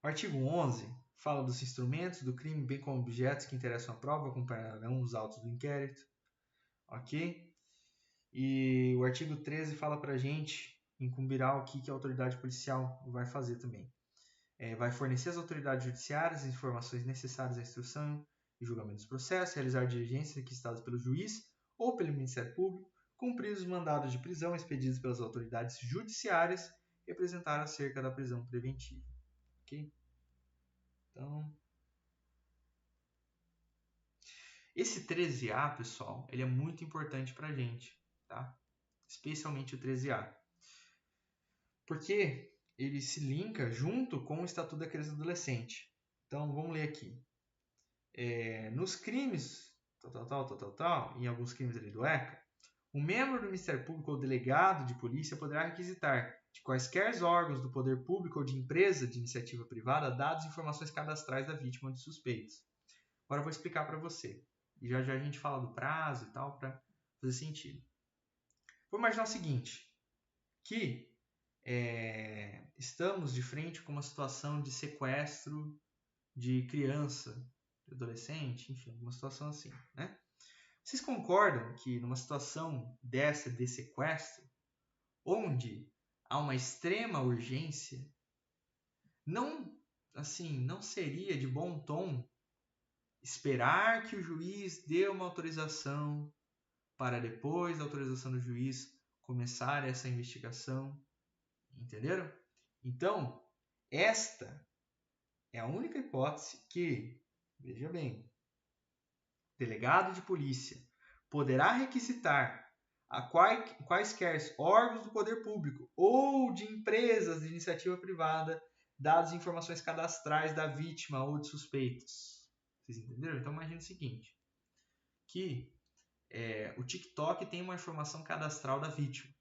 O artigo 11 fala dos instrumentos do crime, bem como objetos que interessam à prova, acompanharão os autos do inquérito. Ok? E o artigo 13 fala para a gente, incumbirá o que a autoridade policial vai fazer também. Vai fornecer às autoridades judiciárias as informações necessárias à instrução e julgamento dos processos, realizar diligências requisitadas pelo juiz ou pelo Ministério Público, cumprir os mandados de prisão expedidos pelas autoridades judiciárias e representar acerca da prisão preventiva. Ok? Então, esse 13A, pessoal, ele é muito importante para a gente, tá? Especialmente o 13A. Porque ele se linka junto com o Estatuto da Criança e do Adolescente. Então, vamos ler aqui. Nos crimes, em alguns crimes ali do ECA, o membro do Ministério Público ou delegado de polícia poderá requisitar de quaisquer órgãos do poder público ou de empresa de iniciativa privada dados e informações cadastrais da vítima ou de suspeitos. Agora eu vou explicar para você. E já a gente fala do prazo e tal, para fazer sentido. Vou imaginar o seguinte, que estamos de frente com uma situação de sequestro de criança, de adolescente, enfim, uma situação assim, né? Vocês concordam que numa situação dessa de sequestro, onde há uma extrema urgência, não seria de bom tom esperar que o juiz dê uma autorização para depois da autorização do juiz começar essa investigação? Entenderam? Então, esta é a única hipótese que, veja bem, o delegado de polícia poderá requisitar a quaisquer órgãos do poder público ou de empresas de iniciativa privada dados e informações cadastrais da vítima ou de suspeitos. Vocês entenderam? Então imagine o seguinte, que o TikTok tem uma informação cadastral da vítima.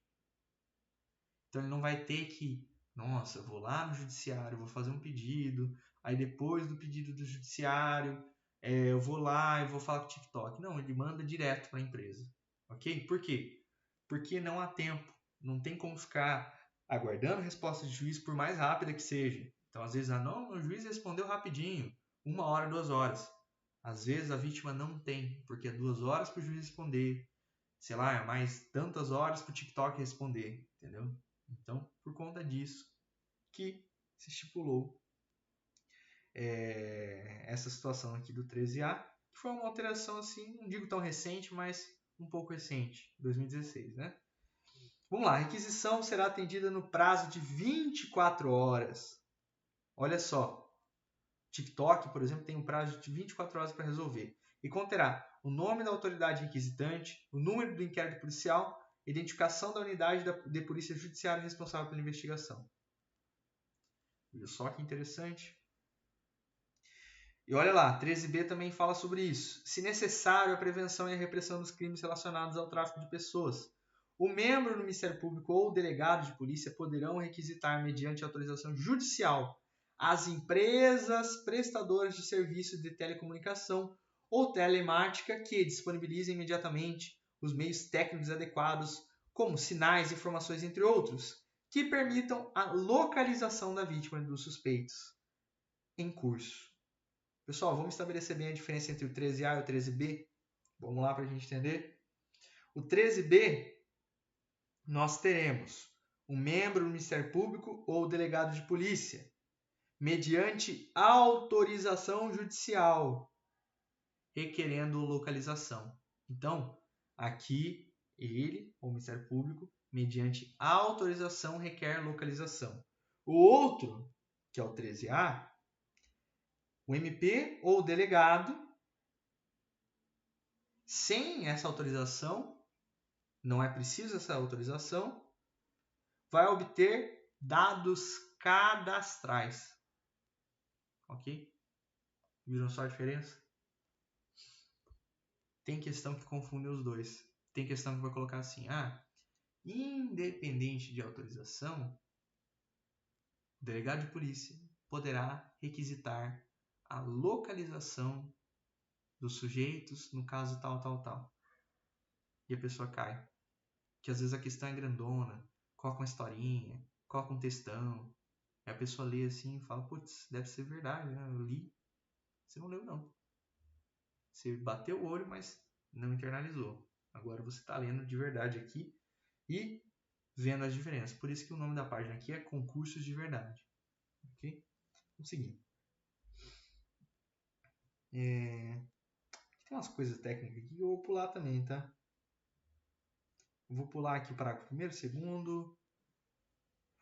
Então ele não vai ter que, nossa, eu vou lá no judiciário, vou fazer um pedido, aí depois do pedido do judiciário, eu vou lá e vou falar com o TikTok. Não, ele manda direto para a empresa. Ok? Por quê? Porque não há tempo. Não tem como ficar aguardando a resposta de juiz por mais rápida que seja. Então, às vezes, o juiz respondeu rapidinho, 1 hora, 2 horas. Às vezes a vítima não tem, porque é 2 horas para o juiz responder, sei lá, mais tantas horas para o TikTok responder, entendeu? Então, por conta disso que se estipulou essa situação aqui do 13A, que foi uma alteração assim, não digo tão recente, mas um pouco recente, 2016, né? Vamos lá, a requisição será atendida no prazo de 24 horas. Olha só, TikTok, por exemplo, tem um prazo de 24 horas para resolver e conterá o nome da autoridade requisitante, o número do inquérito policial, identificação da unidade de polícia judiciária responsável pela investigação. Viu só que interessante? E olha lá, 13b também fala sobre isso. Se necessário, a prevenção e a repressão dos crimes relacionados ao tráfico de pessoas. O membro do Ministério Público ou o delegado de polícia poderão requisitar, mediante autorização judicial, as empresas prestadoras de serviços de telecomunicação ou telemática que disponibilizem imediatamente os meios técnicos adequados, como sinais, informações, entre outros, que permitam a localização da vítima e dos suspeitos em curso. Pessoal, vamos estabelecer bem a diferença entre o 13A e o 13B? Vamos lá para a gente entender? O 13B, nós teremos um membro do Ministério Público ou delegado de polícia, mediante autorização judicial, requerendo localização. Então, aqui, ele, o Ministério Público, mediante autorização, requer localização. O outro, que é o 13A, o MP ou o delegado, sem essa autorização, não é preciso essa autorização, vai obter dados cadastrais. Ok? Viram só a diferença? Tem questão que confunde os dois. Tem questão que vai colocar assim, independente de autorização, o delegado de polícia poderá requisitar a localização dos sujeitos, no caso tal. E a pessoa cai. Que às vezes a questão é grandona, coloca uma historinha, coloca um textão, e a pessoa lê assim e fala, putz, deve ser verdade, né? Eu li. Você não leu, não. Você bateu o olho, mas não internalizou. Agora você está lendo de verdade aqui e vendo as diferenças. Por isso que o nome da página aqui é Concursos de Verdade. Ok? Vamos seguir. Tem umas coisas técnicas aqui que eu vou pular também, tá? Eu vou pular aqui o parágrafo primeiro, segundo.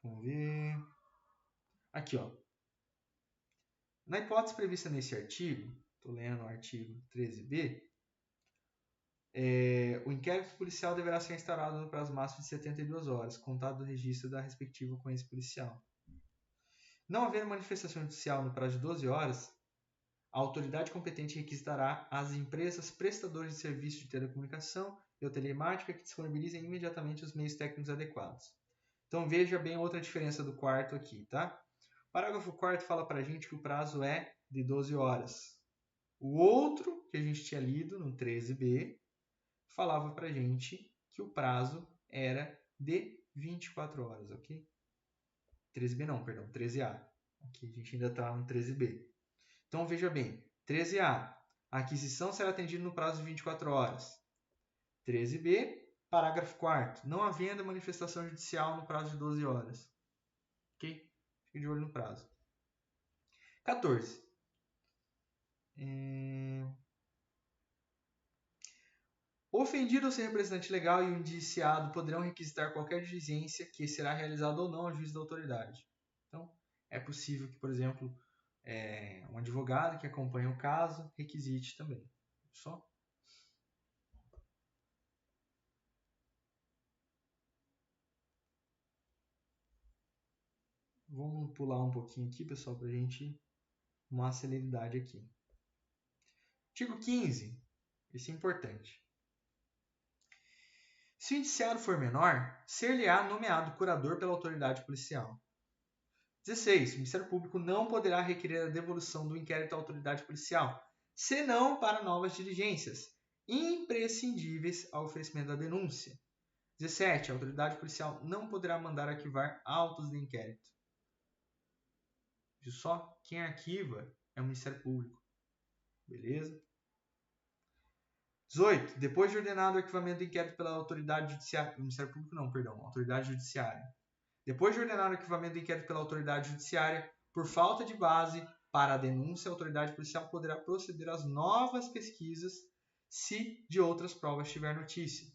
Vamos ver. Aqui, ó. Na hipótese prevista nesse artigo, estou lendo o artigo 13b, o inquérito policial deverá ser instaurado no prazo máximo de 72 horas, contado do registro da respectiva ocorrência policial. Não havendo manifestação judicial no prazo de 12 horas, A autoridade competente requisitará as empresas prestadoras de serviço de telecomunicação e telemática que disponibilizem imediatamente os meios técnicos adequados. Então veja bem outra diferença do quarto aqui, tá? O parágrafo 4º fala para a gente que o prazo é de 12 horas. O outro, que a gente tinha lido no 13b, falava para a gente que o prazo era de 24 horas, ok? 13b não, perdão, 13a. Aqui a gente ainda está no 13b. Então veja bem, 13a, a aquisição será atendida no prazo de 24 horas. 13b, parágrafo 4º, não havendo manifestação judicial no prazo de 12 horas. Ok? Fique de olho no prazo. 14. O ofendido ou seu representante legal e o indiciado poderão requisitar qualquer diligência que será realizada ou não ao juiz da autoridade. Então, é possível que, por exemplo, um advogado que acompanha o caso requisite também. Só. Vamos pular um pouquinho aqui, pessoal, para a gente uma celeridade aqui. Artigo 15. Isso é importante. Se o indiciado for menor, ser-lhe-á nomeado curador pela autoridade policial. 16. O Ministério Público não poderá requerer a devolução do inquérito à autoridade policial, senão para novas diligências, imprescindíveis ao oferecimento da denúncia. 17. A autoridade policial não poderá mandar arquivar autos de inquérito. Viu só? Quem arquiva é o Ministério Público. Beleza? 18. Depois de ordenado o arquivamento do inquérito pela autoridade judiciária... Ministério Público não, perdão. Autoridade judiciária. Depois de ordenar o arquivamento do inquérito pela autoridade judiciária, por falta de base para a denúncia, a autoridade policial poderá proceder às novas pesquisas se de outras provas tiver notícia.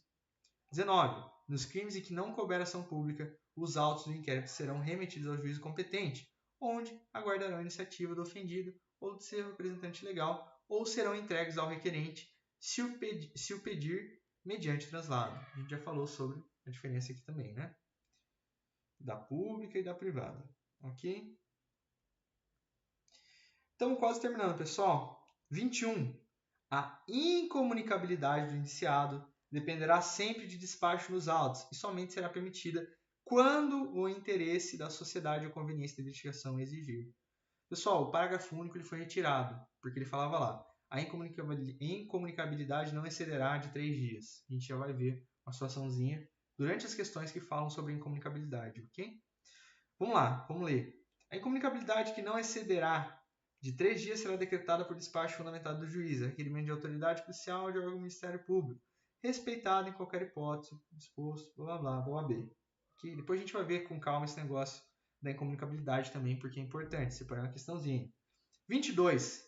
19. Nos crimes em que não couber ação pública, os autos do inquérito serão remetidos ao juízo competente, onde aguardarão a iniciativa do ofendido ou do seu representante legal, ou serão entregues ao requerente se o pedir mediante translado. A gente já falou sobre a diferença aqui também, né? Da pública e da privada, ok? Estamos quase terminando, pessoal. 21. A incomunicabilidade do indiciado dependerá sempre de despacho nos autos e somente será permitida quando o interesse da sociedade ou conveniência da investigação exigir. Pessoal, o parágrafo único ele foi retirado, porque ele falava lá, a incomunicabilidade não excederá de 3 dias. A gente já vai ver uma situaçãozinha durante as questões que falam sobre a incomunicabilidade, ok? Vamos lá, vamos ler. A incomunicabilidade que não excederá de 3 dias será decretada por despacho fundamentado do juiz, requerimento de autoridade policial ou de órgão do Ministério Público, respeitado em qualquer hipótese, disposto, blá blá blá, OAB. Okay? Depois a gente vai ver com calma esse negócio da incomunicabilidade também, porque é importante, separar uma questãozinha. 22.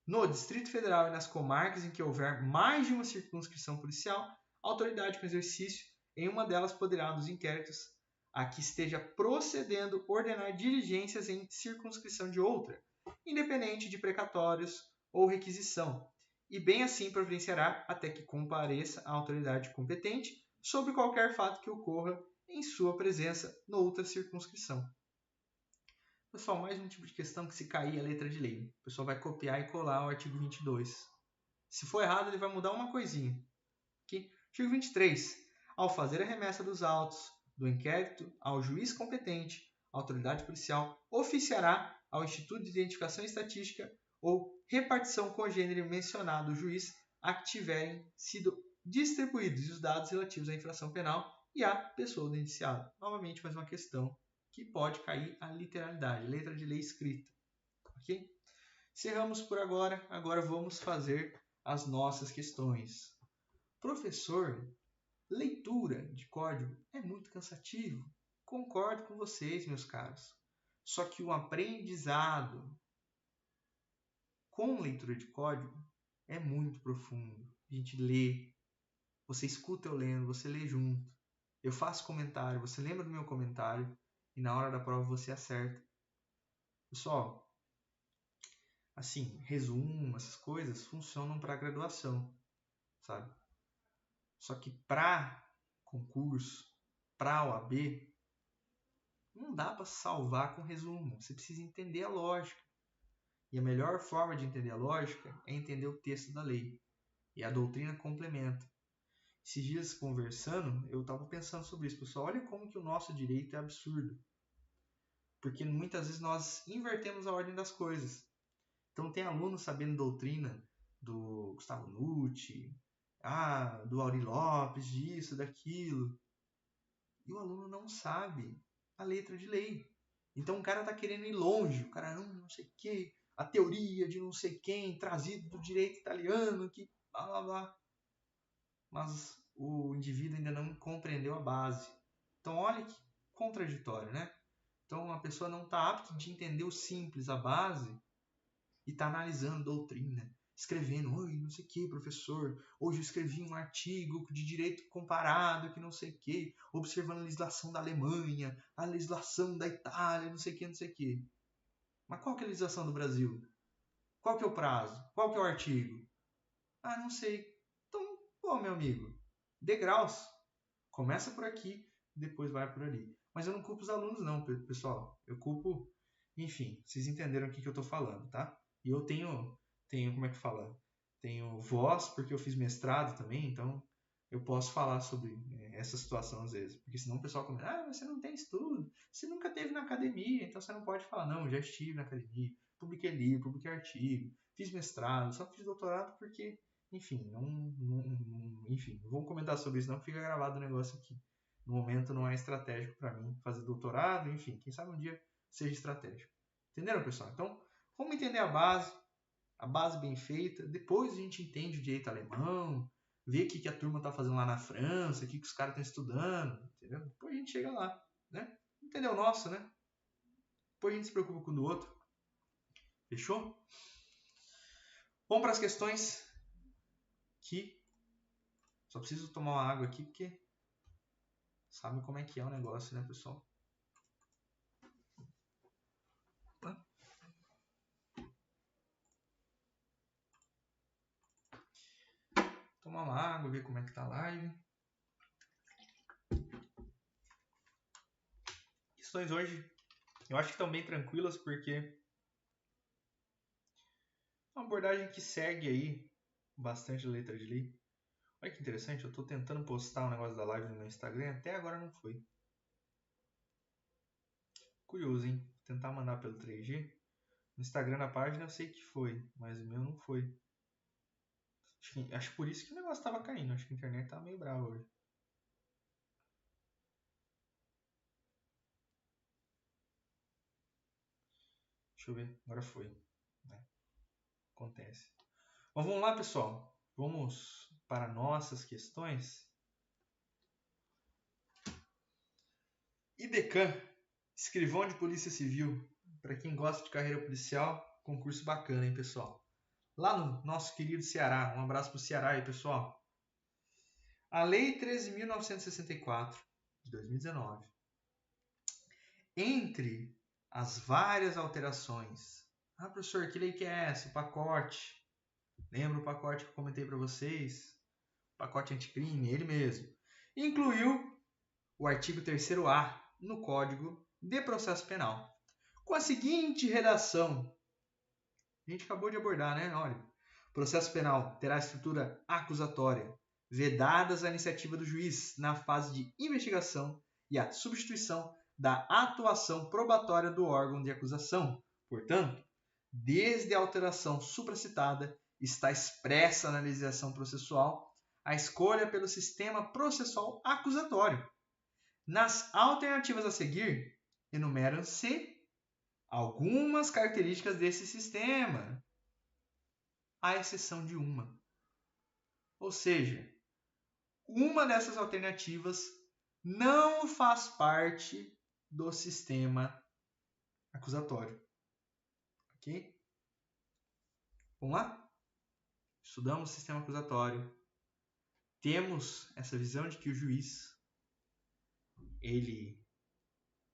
No Distrito Federal e nas comarcas em que houver mais de uma circunscrição policial, a autoridade com exercício em uma delas poderá, nos inquéritos a que esteja procedendo, ordenar diligências em circunscrição de outra, independente de precatórios ou requisição, e bem assim providenciará até que compareça a autoridade competente sobre qualquer fato que ocorra em sua presença noutra circunscrição. Pessoal, mais um tipo de questão que se cair a letra de lei. O pessoal vai copiar e colar o artigo 22. Se for errado, ele vai mudar uma coisinha. Okay? Artigo 23. Ao fazer a remessa dos autos do inquérito ao juiz competente, a autoridade policial oficiará ao Instituto de Identificação e Estatística ou repartição congênere mencionado o juiz a que tiverem sido distribuídos os dados relativos à infração penal e à pessoa do indiciado. Novamente, mais uma questão que pode cair a literalidade, letra de lei escrita. Ok? Encerramos por agora. Agora vamos fazer as nossas questões. Professor, leitura de código é muito cansativo. Concordo com vocês, meus caros. Só que o aprendizado com leitura de código é muito profundo. A gente lê, você escuta eu lendo, você lê junto. Eu faço comentário, você lembra do meu comentário e na hora da prova você acerta. Pessoal, assim, resumo, essas coisas funcionam para graduação, sabe? Só que para concurso, para OAB, não dá para salvar com resumo. Você precisa entender a lógica. E a melhor forma de entender a lógica é entender o texto da lei. E a doutrina complementa. Esses dias conversando, eu estava pensando sobre isso, pessoal. Olha como que o nosso direito é absurdo. Porque muitas vezes nós invertemos a ordem das coisas. Então tem aluno sabendo doutrina do Gustavo Nucci, do Auri Lopes, disso, daquilo. E o aluno não sabe a letra de lei. Então o cara está querendo ir longe, o cara não sei o quê, a teoria de não sei quem, trazido do direito italiano, que blá blá blá. Mas o indivíduo ainda não compreendeu a base. Então olha que contraditório, né? Então a pessoa não está apta de entender o simples, a base, e está analisando doutrina, escrevendo, oi, não sei o que, professor, hoje eu escrevi um artigo de direito comparado, que não sei o que, observando a legislação da Alemanha, a legislação da Itália, não sei o que, não sei o que. Mas qual que é a legislação do Brasil? Qual que é o prazo? Qual que é o artigo? Não sei. Então, pô, meu amigo, degraus. Começa por aqui, depois vai por ali. Mas eu não culpo os alunos não, pessoal. Eu culpo, enfim, vocês entenderam o que eu estou falando, tá? E eu tenho, como é que fala? Tenho voz, porque eu fiz mestrado também, então eu posso falar sobre essa situação às vezes. Porque senão o pessoal começa, mas você não tem estudo, você nunca esteve na academia, então você não pode falar, não, já estive na academia, publiquei livro, publiquei artigo, fiz mestrado, só fiz doutorado porque, enfim, enfim, não vou comentar sobre isso não, fica gravado o negócio aqui. No momento não é estratégico para mim fazer doutorado, enfim, quem sabe um dia seja estratégico. Entenderam, pessoal? Então, vamos entender a base bem feita, depois a gente entende o direito alemão, vê o que a turma está fazendo lá na França, o que os caras estão estudando, entendeu? Depois a gente chega lá, né? Entendeu o nosso, né? Depois a gente se preocupa com o do outro. Fechou? Vamos para as questões que... Só preciso tomar uma água aqui, porque sabe como é que é o negócio, né, pessoal? Tomar uma água, ver como é que tá a live. Questões hoje, eu acho que estão bem tranquilas, porque é uma abordagem que segue aí bastante a letra de lei. Olha que interessante, eu estou tentando postar um negócio da live no meu Instagram, até agora não foi. Curioso, hein? Vou tentar mandar pelo 3G. No Instagram da página eu sei que foi, mas o meu não foi. Acho por isso que o negócio estava caindo. Acho que a internet tá meio brava hoje. Deixa eu ver, agora foi. Acontece. Mas vamos lá, pessoal. Vamos para nossas questões. IDECAN, escrivão de Polícia Civil. Para quem gosta de carreira policial, concurso bacana, hein, pessoal? Lá no nosso querido Ceará. Um abraço para o Ceará aí, pessoal. A Lei 13.964, de 2019. Entre as várias alterações. Professor, que lei que é essa? O pacote. Lembra o pacote que eu comentei para vocês? O pacote anticrime, ele mesmo. Incluiu o artigo 3º-A no Código de Processo Penal. Com a seguinte redação. A gente acabou de abordar, né? Olha, processo penal terá estrutura acusatória, vedadas a iniciativa do juiz na fase de investigação e a substituição da atuação probatória do órgão de acusação. Portanto, desde a alteração supracitada, está expressa na legislação processual a escolha pelo sistema processual acusatório. Nas alternativas a seguir, enumeram-se algumas características desse sistema, à exceção de uma. Ou seja, uma dessas alternativas não faz parte do sistema acusatório. Ok? Vamos lá? Estudamos o sistema acusatório. Temos essa visão de que o juiz ele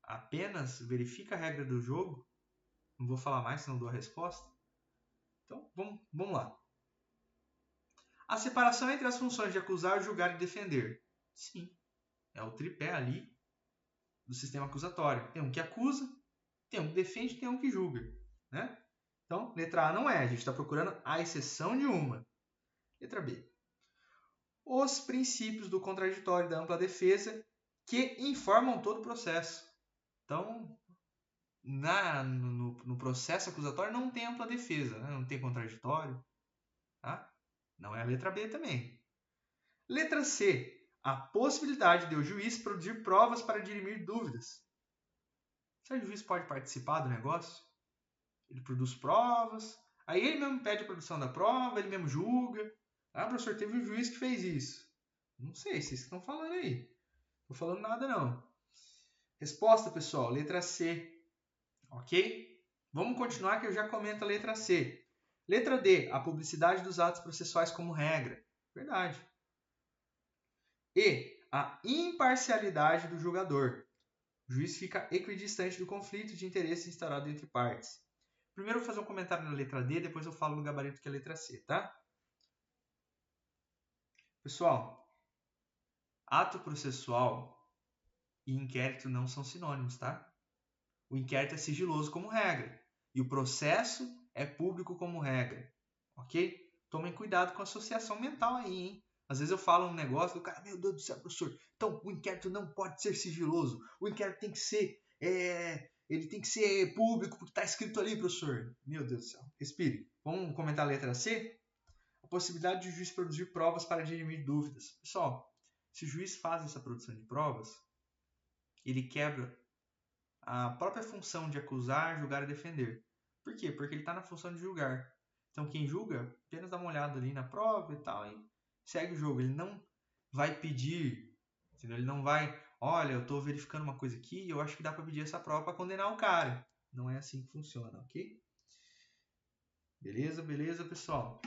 apenas verifica a regra do jogo. Não vou falar mais, senão dou a resposta. Então, vamos lá. A separação entre as funções de acusar, julgar e defender. Sim, é o tripé ali do sistema acusatório. Tem um que acusa, tem um que defende, tem um que julga, né? Então, letra A não é. A gente está procurando a exceção de uma. Letra B. Os princípios do contraditório e da ampla defesa que informam todo o processo. Então, no processo acusatório não tem ampla defesa, né? Não tem contraditório. Tá? Não é a letra B também. Letra C. A possibilidade de o juiz produzir provas para dirimir dúvidas. Se o juiz pode participar do negócio, ele produz provas, aí ele mesmo pede a produção da prova, ele mesmo julga. Ah, professor, teve um juiz que fez isso. Não sei, vocês estão falando aí. Não estou falando nada, não. Resposta, pessoal, letra C. Ok? Vamos continuar que eu já comento a letra C. Letra D. A publicidade dos atos processuais como regra. Verdade. E. A imparcialidade do julgador. O juiz fica equidistante do conflito de interesse instaurado entre partes. Primeiro eu vou fazer um comentário na letra D, depois eu falo no gabarito que é a letra C, tá? Pessoal, ato processual e inquérito não são sinônimos, tá? O inquérito é sigiloso como regra e o processo é público como regra, ok? Tomem cuidado com a associação mental aí, hein? Às vezes eu falo um negócio do cara, meu Deus do céu, professor, então o inquérito não pode ser sigiloso, o inquérito tem que ser, ele tem que ser público porque está escrito ali, professor. Meu Deus do céu, respire. Vamos comentar a letra C? A possibilidade de o juiz produzir provas para dirimir dúvidas. Pessoal, se o juiz faz essa produção de provas, ele quebra a própria função de acusar, julgar e defender. Por quê? Porque ele está na função de julgar. Então, quem julga, apenas dá uma olhada ali na prova e tal, e segue o jogo. Ele não vai pedir, entendeu? Ele não vai, olha, eu estou verificando uma coisa aqui e eu acho que dá para pedir essa prova para condenar o cara. Não é assim que funciona, ok? Beleza, beleza, pessoal?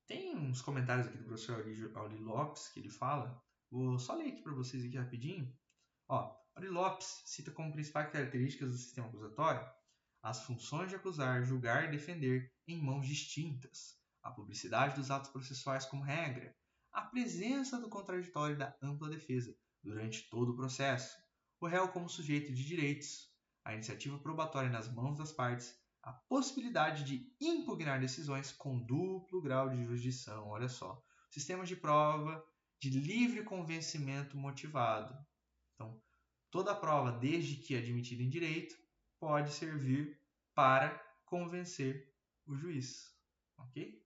Tem uns comentários aqui do professor Auri Lopes que ele fala. Vou só ler aqui para vocês aqui rapidinho. Ó, Auri Lopes cita como principais características do sistema acusatório as funções de acusar, julgar e defender em mãos distintas, a publicidade dos atos processuais como regra, a presença do contraditório e da ampla defesa durante todo o processo, o réu como sujeito de direitos, a iniciativa probatória nas mãos das partes, a possibilidade de impugnar decisões com duplo grau de jurisdição, olha só, sistemas de prova de livre convencimento motivado. Então, toda prova, desde que admitida em direito, pode servir para convencer o juiz. Ok?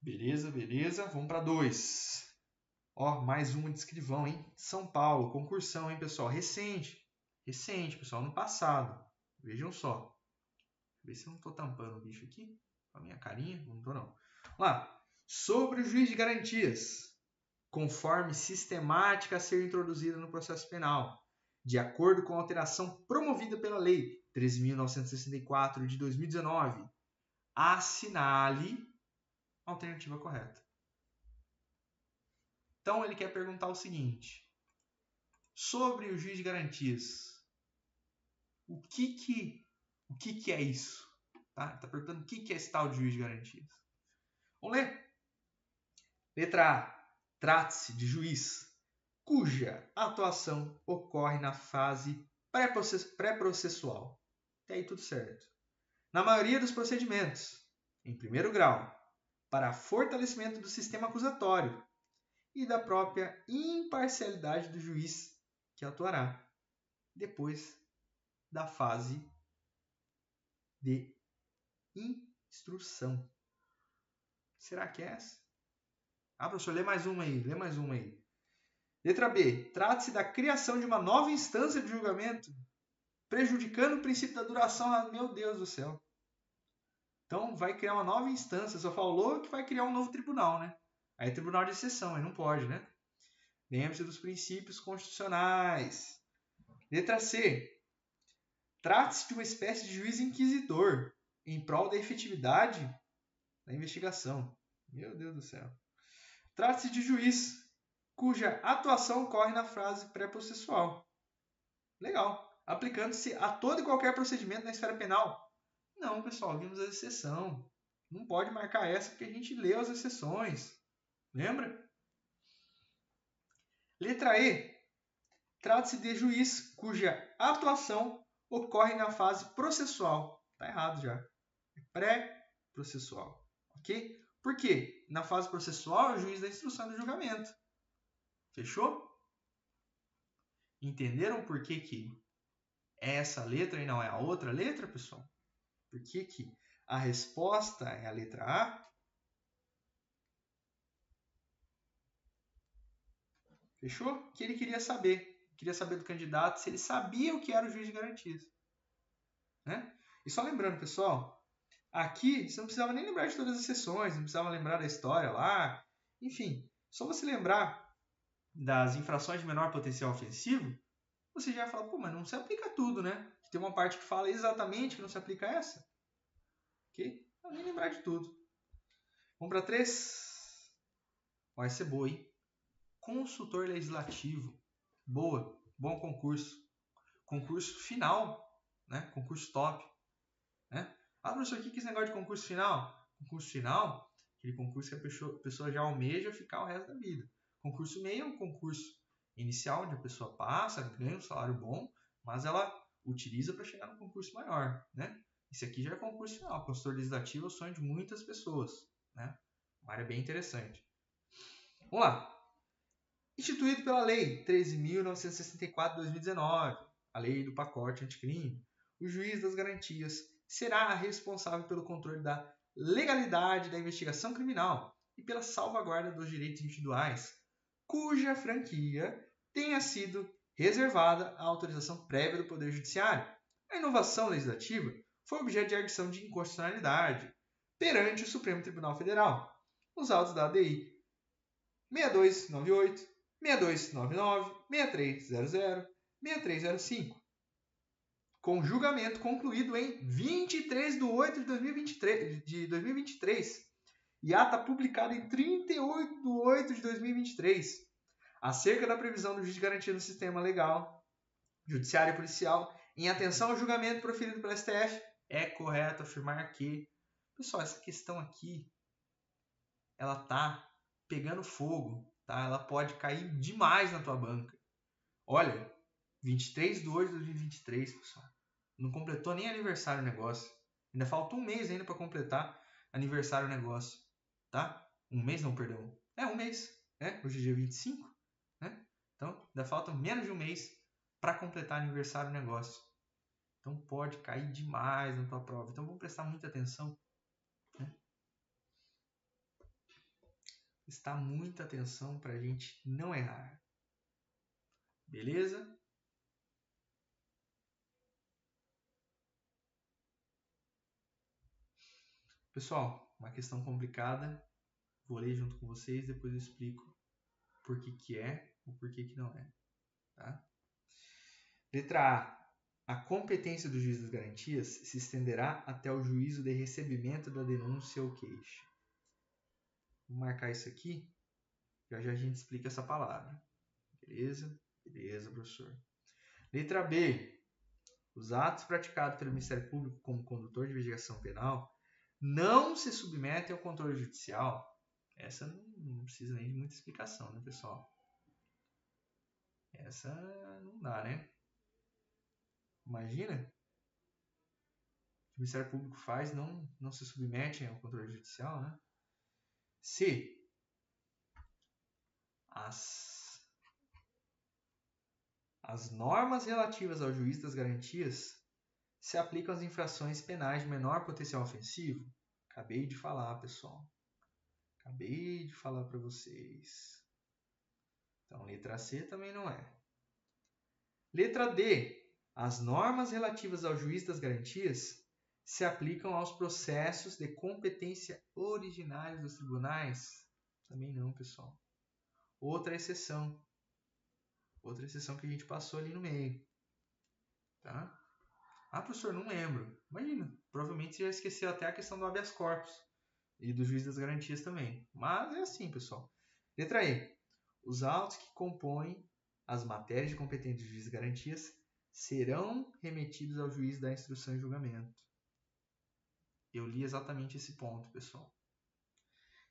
Beleza, beleza. Vamos para 2. Ó, mais uma de escrivão, hein? São Paulo, concursão, hein, pessoal? Recente. Recente, pessoal, no passado. Vejam só. Deixa eu ver se eu não estou tampando o bicho aqui. Com a minha carinha. Não estou, não. Vamos lá. Sobre o juiz de garantias. Conforme sistemática a ser introduzida no processo penal, de acordo com a alteração promovida pela Lei 13.964 de 2019, assinale a alternativa correta. Então, ele quer perguntar o seguinte, sobre o juiz de garantias, o que é isso? Tá? Está perguntando o que é esse tal de juiz de garantias. Vamos ler? Letra A. Trata-se de juiz cuja atuação ocorre na fase pré-processual. Até aí tudo certo. Na maioria dos procedimentos, em primeiro grau, para fortalecimento do sistema acusatório e da própria imparcialidade do juiz que atuará depois da fase de instrução. Será que é essa? Ah, professor, lê mais uma aí, lê mais uma aí. Letra B. Trata-se da criação de uma nova instância de julgamento, prejudicando o princípio da duração. Ah, meu Deus do céu. Então, vai criar uma nova instância. Só falou que vai criar um novo tribunal, né? Aí é tribunal de exceção, aí não pode, né? Lembre-se dos princípios constitucionais. Letra C. Trata-se de uma espécie de juiz inquisidor em prol da efetividade da investigação. Meu Deus do céu. Trata-se de juiz cuja atuação ocorre na fase pré-processual. Legal. Aplicando-se a todo e qualquer procedimento na esfera penal. Não, pessoal, vimos a exceção. Não pode marcar essa porque a gente leu as exceções. Lembra? Letra E. Trata-se de juiz cuja atuação ocorre na fase processual. Tá errado já. É pré-processual. Ok? Por quê? Na fase processual é o juiz da instrução do julgamento. Fechou? Entenderam por que é essa letra e não é a outra letra, pessoal? Por que a resposta é a letra A? Fechou? O que ele queria saber? Queria saber do candidato se ele sabia o que era o juiz de garantias. Né? E só lembrando, pessoal, aqui você não precisava nem lembrar de todas as sessões, não precisava lembrar da história lá. Enfim, só você lembrar das infrações de menor potencial ofensivo, você já vai falar, pô, mas não se aplica tudo, né? Tem uma parte que fala exatamente que não se aplica essa. Ok? Não nem lembrar de tudo. Vamos para 3. Vai ser boa, hein? Consultor legislativo. Boa. Bom concurso. Concurso final, né? Concurso top. Né? Ah, professor, o que é esse negócio de concurso final? Concurso final, aquele concurso que a pessoa já almeja ficar o resto da vida. Concurso meio é um concurso inicial, onde a pessoa passa, ganha um salário bom, mas ela utiliza para chegar no concurso maior. Né? Esse aqui já é concurso final. Consultor legislativo é o sonho de muitas pessoas. Né? Uma área bem interessante. Vamos lá. Instituído pela Lei 13.964 de 2019, a lei do pacote anticrime, o juiz das garantias será responsável pelo controle da legalidade da investigação criminal e pela salvaguarda dos direitos individuais, cuja franquia tenha sido reservada à autorização prévia do Poder Judiciário. A inovação legislativa foi objeto de arguição de inconstitucionalidade perante o Supremo Tribunal Federal, nos autos da ADI 6298, 6299, 6300, 6305, com julgamento concluído em 23 de 8 de 2023 e ata publicada em 38 de 8 de 2023, acerca da previsão do juiz de garantia no sistema legal, judiciário e policial, em atenção ao julgamento proferido pela STF, é correto afirmar que, pessoal, essa questão aqui, ela tá pegando fogo, tá? Ela pode cair demais na tua banca. Olha, 23 de 8 de 2023, pessoal. Não completou nem aniversário o negócio. Ainda falta um mês ainda para completar aniversário o negócio, tá? Um mês não, perdão. É um mês, né? Hoje é dia 25, né? Então, ainda falta menos de um mês para completar aniversário o negócio. Então, pode cair demais na tua prova. Então, vamos prestar muita atenção, né? Prestar muita atenção para a gente não errar. Beleza? Pessoal, uma questão complicada. Vou ler junto com vocês, depois eu explico por que é ou por que não é. Tá? Letra A. A competência do juiz das garantias se estenderá até o juízo de recebimento da denúncia ou queixa. Vou marcar isso aqui. Já já a gente explica essa palavra. Beleza? Beleza, professor. Letra B. Os atos praticados pelo Ministério Público como condutor de investigação penal não se submetem ao controle judicial. Essa não precisa nem de muita explicação, né, pessoal? Essa não dá, né? Imagina o que o Ministério Público faz, não se submete ao controle judicial, né? C. As normas relativas ao juiz das garantias se aplicam às infrações penais de menor potencial ofensivo. Acabei de falar, pessoal. Acabei de falar para vocês. Então, letra C também não é. Letra D. As normas relativas ao juiz das garantias se aplicam aos processos de competência originários dos tribunais? Também não, pessoal. Outra exceção que a gente passou ali no meio. Tá? Ah, professor, não lembro. Imagina, provavelmente você já esqueceu até a questão do habeas corpus e do juiz das garantias também. Mas é assim, pessoal. Letra E. Os autos que compõem as matérias de competência do juiz de garantias serão remetidos ao juiz da instrução e julgamento. Eu li exatamente esse ponto, pessoal.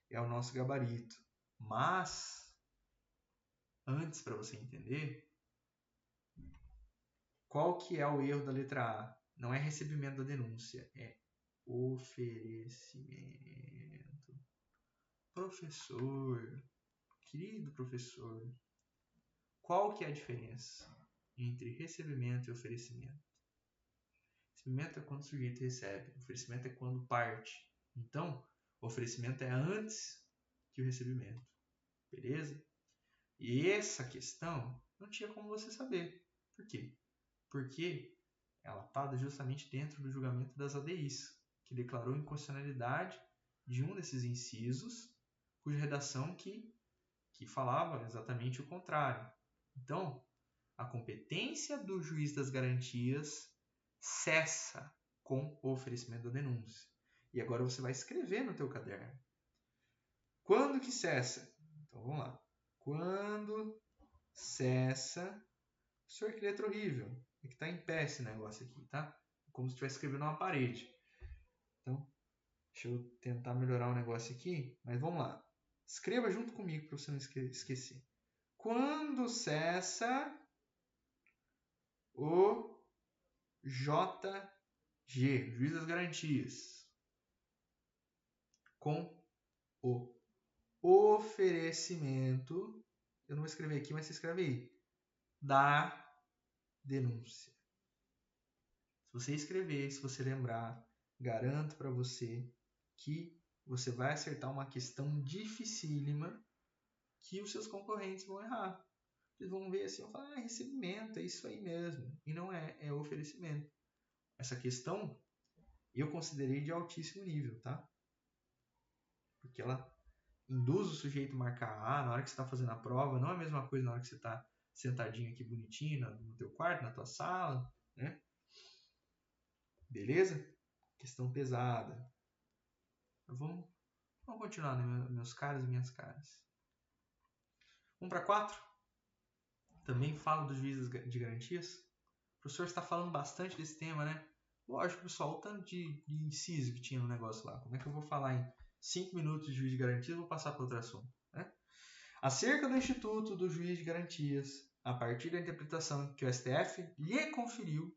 É o nosso gabarito. Mas, antes, para você entender, qual que é o erro da letra A? Não é recebimento da denúncia, é oferecimento. Professor, querido professor, qual que é a diferença entre recebimento e oferecimento? Recebimento é quando o sujeito recebe, oferecimento é quando parte. Então, o oferecimento é antes que o recebimento, beleza? E essa questão não tinha como você saber. Por quê? Porque ela está justamente dentro do julgamento das ADIs, que declarou inconstitucionalidade de um desses incisos, cuja redação que falava exatamente o contrário. Então, a competência do juiz das garantias cessa com o oferecimento da denúncia. E agora você vai escrever no teu caderno. Quando que cessa? Então, vamos lá. Quando cessa... Professor, que letra horrível. É que está em pé esse negócio aqui, tá? Como se estivesse escrevendo numa parede. Então, deixa eu tentar melhorar o negócio aqui. Mas vamos lá. Escreva junto comigo para você não esquecer. Quando cessa o JG, Juiz das Garantias, com o oferecimento, eu não vou escrever aqui, mas você escreve aí, da denúncia. Se você escrever, se você lembrar, garanto para você que você vai acertar uma questão dificílima que os seus concorrentes vão errar. Eles vão ver assim, vão falar, recebimento, é isso aí mesmo. E não é, é oferecimento. Essa questão eu considerei de altíssimo nível, tá? Porque ela induz o sujeito a marcar A na hora que você está fazendo a prova, não é a mesma coisa na hora que você está sentadinho aqui bonitinho no teu quarto, na tua sala, né? Beleza? Questão pesada. Vamos continuar, né, meus caros e minhas caras. 1 para 4. Também falo dos juízes de garantias. O professor está falando bastante desse tema, né? Lógico, pessoal, o tanto de inciso que tinha no negócio lá. Como é que eu vou falar em 5 minutos de juiz de garantias e vou passar para outro assunto, né? Acerca do Instituto do Juiz de Garantias, a partir da interpretação que o STF lhe conferiu,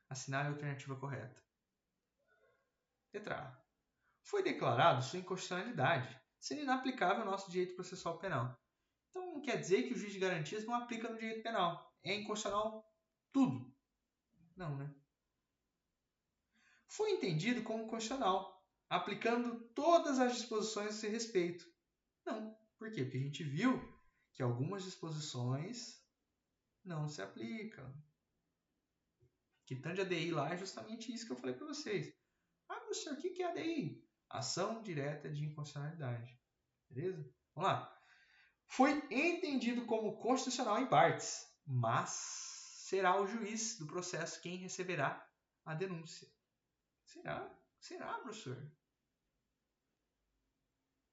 assinale a alternativa correta. Letra A. Foi declarado sua inconstitucionalidade, sendo inaplicável ao nosso direito processual penal. Então, não quer dizer que o juiz de garantias não aplica no direito penal. É inconstitucional tudo. Não, né? Foi entendido como constitucional, aplicando todas as disposições a seu respeito. Não. Por quê? Porque a gente viu que algumas disposições não se aplicam. Que tanto de ADI lá é justamente isso que eu falei para vocês. Ah, professor, o que é ADI? Ação direta de inconstitucionalidade. Beleza? Vamos lá. Foi entendido como constitucional em partes, mas será o juiz do processo quem receberá a denúncia. Será? Será, professor?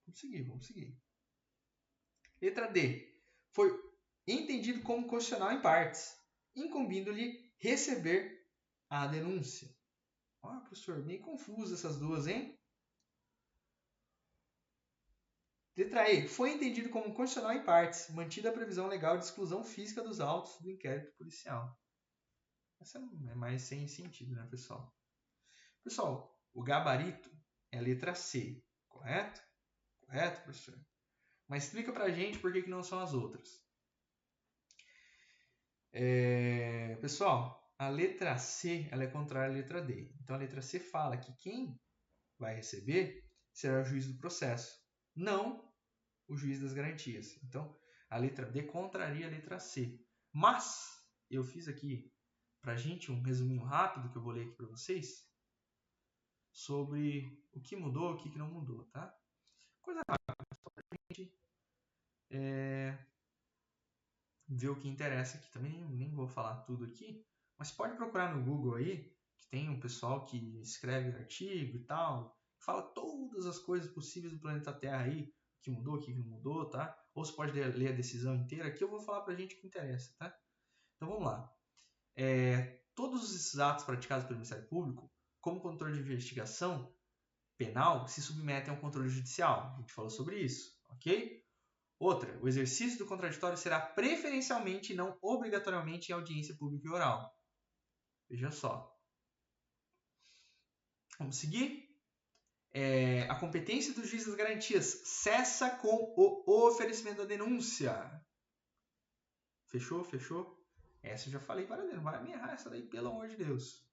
Vamos seguir. Letra D. Foi entendido como constitucional em partes, incumbindo-lhe receber a denúncia. Ah, professor, meio confuso essas duas, hein? Letra E. Foi entendido como constitucional em partes, mantida a previsão legal de exclusão física dos autos do inquérito policial. Essa é mais sem sentido, né, pessoal? Pessoal, o gabarito é a letra C, correto? Correto, professor? Mas explica pra gente por que não são as outras. Pessoal, a letra C ela é contrária à letra D. Então a letra C fala que quem vai receber será o juiz do processo, não o juiz das garantias. Então a letra D contraria a letra C. Mas eu fiz aqui pra gente um resuminho rápido que eu vou ler aqui para vocês sobre o que mudou, o que não mudou, tá? Coisa rápida, só pra gente ver o que interessa aqui. Também nem vou falar tudo aqui, mas pode procurar no Google aí, que tem um pessoal que escreve artigo e tal, fala todas as coisas possíveis do planeta Terra aí, o que mudou, o que não mudou, tá? Ou você pode ler a decisão inteira, aqui eu vou falar pra gente o que interessa, tá? Então vamos lá. Todos esses atos praticados pelo Ministério Público, como controle de investigação penal, se submetem ao controle judicial. A gente falou sobre isso, ok? Outra, o exercício do contraditório será preferencialmente e não obrigatoriamente em audiência pública e oral. Veja só. Vamos seguir? A competência do juiz das garantias cessa com o oferecimento da denúncia. Fechou? Fechou? Essa eu já falei para ele. Não vai me errar essa daí, pelo amor de Deus.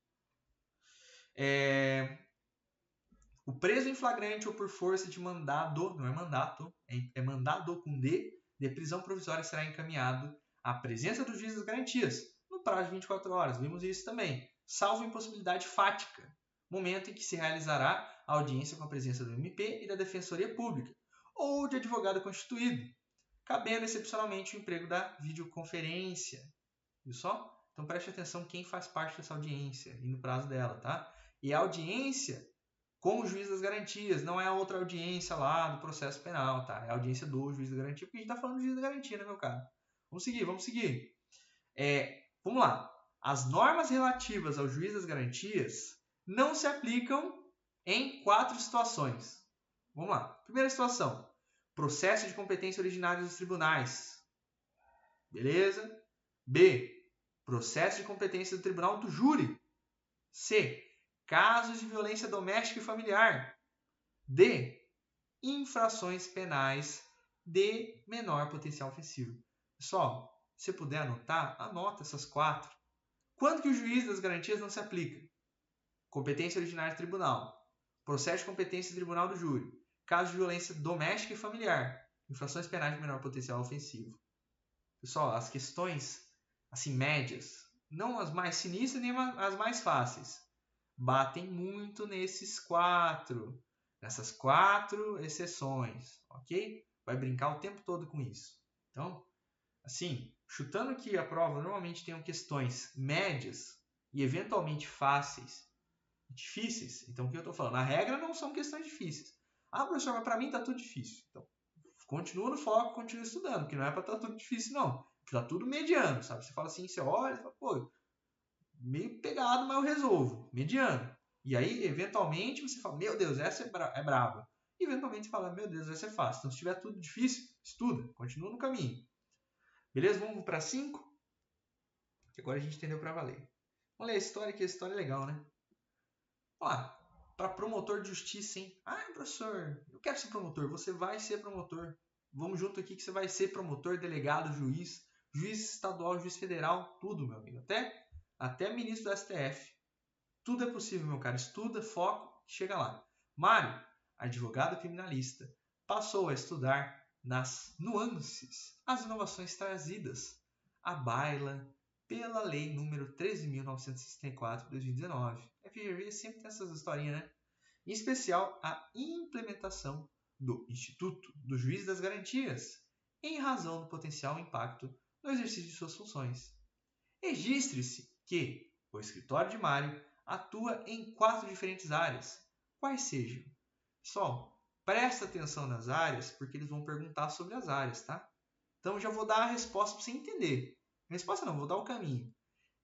O preso em flagrante ou por força de mandado, não é mandato, é mandado com de prisão provisória será encaminhado à presença do juiz das garantias no prazo de 24 horas. Vimos isso também. Salvo impossibilidade fática, momento em que se realizará a audiência com a presença do MP e da Defensoria Pública ou de advogado constituído, cabendo excepcionalmente o emprego da videoconferência. Viu só? Então preste atenção quem faz parte dessa audiência e no prazo dela, tá? E a audiência com o juiz das garantias, não é a outra audiência lá do processo penal, tá? É a audiência do juiz da garantia, porque a gente tá falando do juiz da garantia, né, meu cara? Vamos seguir. Vamos lá. As normas relativas ao juiz das garantias não se aplicam em 4 situações. Vamos lá. Primeira situação. Processo de competência originária dos tribunais. Beleza? B. Processo de competência do tribunal do júri. C. Casos de violência doméstica e familiar. D. Infrações penais de menor potencial ofensivo. Pessoal, se puder anotar, anota essas 4. Quando que o juiz das garantias não se aplica? Competência originária do tribunal. Processo de competência do tribunal do júri. Caso de violência doméstica e familiar. Infrações penais de menor potencial ofensivo. Pessoal, as questões assim médias, não as mais sinistras nem as mais fáceis, batem muito nessas 4 exceções, ok? Vai brincar o tempo todo com isso. Então, assim, chutando que a prova normalmente tem questões médias e eventualmente fáceis, difíceis. Então, o que eu estou falando? A regra não são questões difíceis. Ah, professor, mas para mim está tudo difícil. Então, continua no foco, continua estudando, porque não é para estar tudo difícil, não. Está tudo mediano, sabe? Você fala assim, você olha e fala, pô, meio pegado, mas eu resolvo. Mediano. E aí, eventualmente, você fala, meu Deus, essa é braba. E eventualmente você fala, meu Deus, essa é fácil. Então, se tiver tudo difícil, estuda, continua no caminho. Beleza? Vamos para 5? Que agora a gente entendeu para valer. Vamos ler a história, que a história é legal, né? Ó, para promotor de justiça, hein? Ah, professor, eu quero ser promotor. Você vai ser promotor. Vamos junto aqui que você vai ser promotor, delegado, juiz estadual, juiz federal, tudo, meu amigo. Até ministro do STF. Tudo é possível, meu cara. Estuda, foco, chega lá. Mário, advogado criminalista, passou a estudar nas nuances, as inovações trazidas à baila pela Lei nº 13.964 de 2019. A FGV sempre tem essas historinhas, né? Em especial, a implementação do Instituto do Juiz das Garantias, em razão do potencial impacto no exercício de suas funções. Registre-se que o escritório de Mário atua em 4 diferentes áreas, quais sejam. Pessoal, presta atenção nas áreas, porque eles vão perguntar sobre as áreas, tá? Então, já vou dar a resposta para você entender. Resposta não, vou dar o caminho.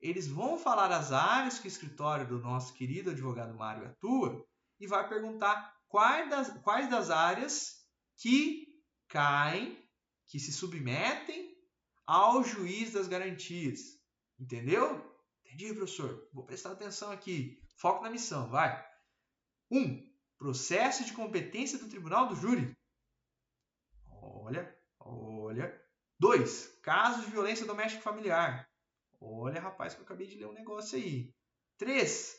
Eles vão falar as áreas que o escritório do nosso querido advogado Mário atua e vai perguntar quais das áreas que caem, que se submetem ao juiz das garantias. Entendeu? Entendi, professor. Vou prestar atenção aqui. Foco na missão, vai. 1. Processo de competência do tribunal do júri. Olha. 2. Casos de violência doméstica e familiar. Olha, rapaz, que eu acabei de ler um negócio aí. 3.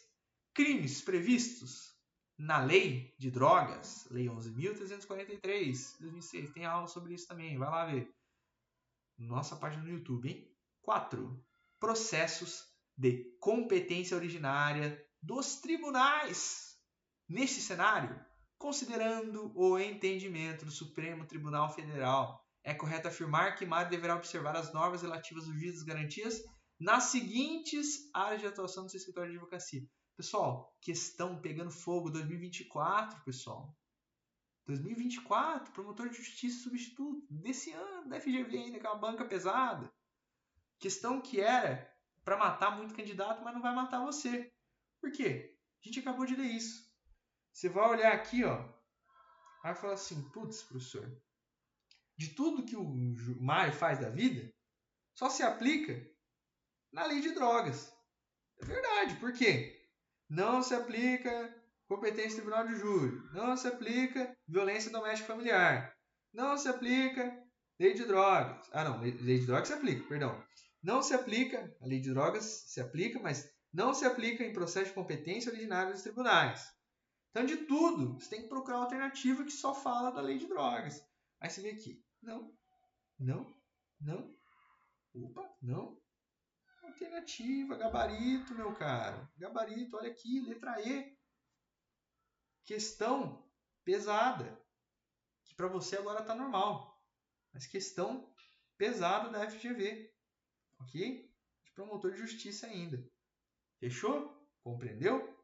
Crimes previstos na Lei de Drogas, Lei 11.343, 2006. Tem aula sobre isso também, vai lá ver. Nossa página no YouTube, hein? 4. Processos de competência originária dos tribunais. Neste cenário, considerando o entendimento do Supremo Tribunal Federal, é correto afirmar que Mário deverá observar as normas relativas ao juiz das garantias nas seguintes áreas de atuação do seu escritório de advocacia. Pessoal, questão pegando fogo 2024, pessoal. 2024, promotor de justiça substituto desse ano, da FGV ainda, que é uma banca pesada. Questão que era para matar muito candidato, mas não vai matar você. Por quê? A gente acabou de ler isso. Você vai olhar aqui, ó, vai falar assim, putz, professor, de tudo que o Mário faz da vida, só se aplica na lei de drogas. É verdade, por quê? Não se aplica competência do tribunal de júri. Não se aplica violência doméstica familiar. Não se aplica lei de drogas. Ah, não, lei de drogas se aplica, perdão. Não se aplica, a lei de drogas se aplica, mas não se aplica em processo de competência originário dos tribunais. Então, de tudo, você tem que procurar uma alternativa que só fala da lei de drogas. Aí você vê aqui. Não, não, não. Opa, não. Alternativa, gabarito, meu caro. Gabarito, olha aqui, letra E. Questão pesada. Que para você agora está normal. Mas questão pesada da FGV. Ok? De promotor de justiça ainda. Fechou? Compreendeu?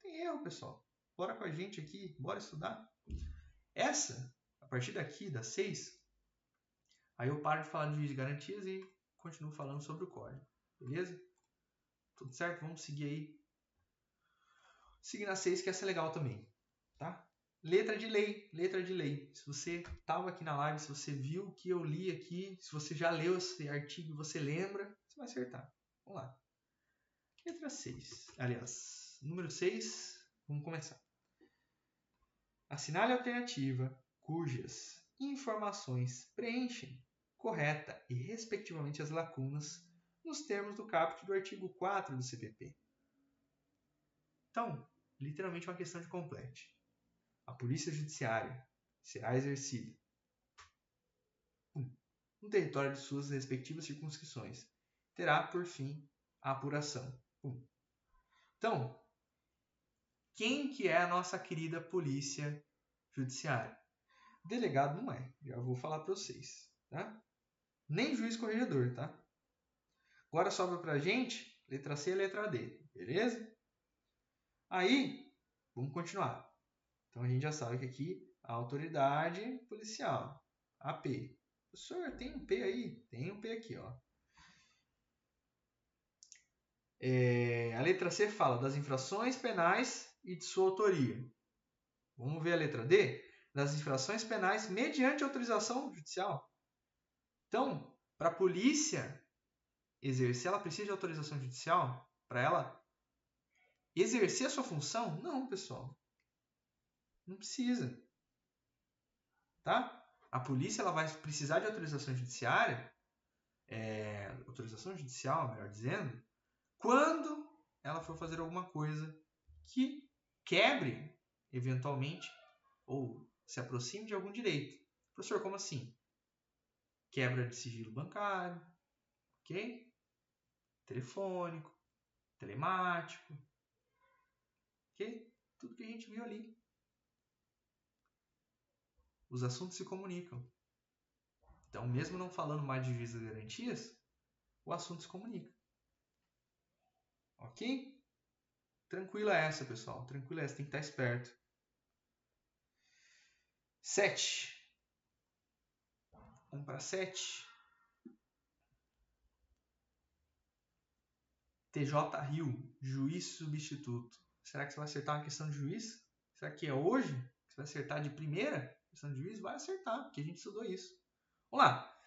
Tem erro, pessoal. Bora com a gente aqui. Bora estudar. Essa, a partir daqui, das 6, aí eu paro de falar de juiz de garantias e continuo falando sobre o código. Beleza? Tudo certo? Vamos seguir aí. Seguir na 6, que essa é legal também. Tá? Letra de lei. Letra de lei. Se você estava aqui na live, se você viu o que eu li aqui, se você já leu esse artigo e você lembra, você vai acertar. Vamos lá. Letra 6. Aliás, número 6. Vamos começar. Assinale a alternativa cujas informações preenchem correta e respectivamente as lacunas nos termos do caput do artigo 4 do CPP. Então, literalmente uma questão de complete. A polícia judiciária será exercida no território de suas respectivas circunscrições. Terá, por fim, a apuração. Então, quem que é a nossa querida polícia judiciária? Delegado não é, já vou falar para vocês, tá? Nem juiz corregedor, tá? Agora sobra pra gente letra C e letra D, beleza? Aí, vamos continuar. Então a gente já sabe que aqui a autoridade policial, AP. Professor, tem um P aí? Tem um P aqui, ó. A letra C fala das infrações penais e de sua autoria. Vamos ver a letra D? Das infrações penais mediante autorização judicial. Então, para a polícia exercer, ela precisa de autorização judicial para ela exercer a sua função? Não, pessoal. Não precisa. Tá? A polícia ela vai precisar de autorização judiciária, autorização judicial, melhor dizendo, quando ela for fazer alguma coisa que quebre, eventualmente, ou se aproxime de algum direito. Professor, como assim? Quebra de sigilo bancário, ok? Telefônico, telemático, ok? Tudo que a gente viu ali. Os assuntos se comunicam. Então, mesmo não falando mais de juízo de garantias, o assunto se comunica. Ok? Tranquila essa, pessoal. Tranquila essa, tem que estar esperto. 7. Vamos para 7. TJ Rio, juiz substituto. Será que você vai acertar uma questão de juiz? Será que é hoje que você vai acertar de primeira questão de juiz? Vai acertar, porque a gente estudou isso. Vamos lá.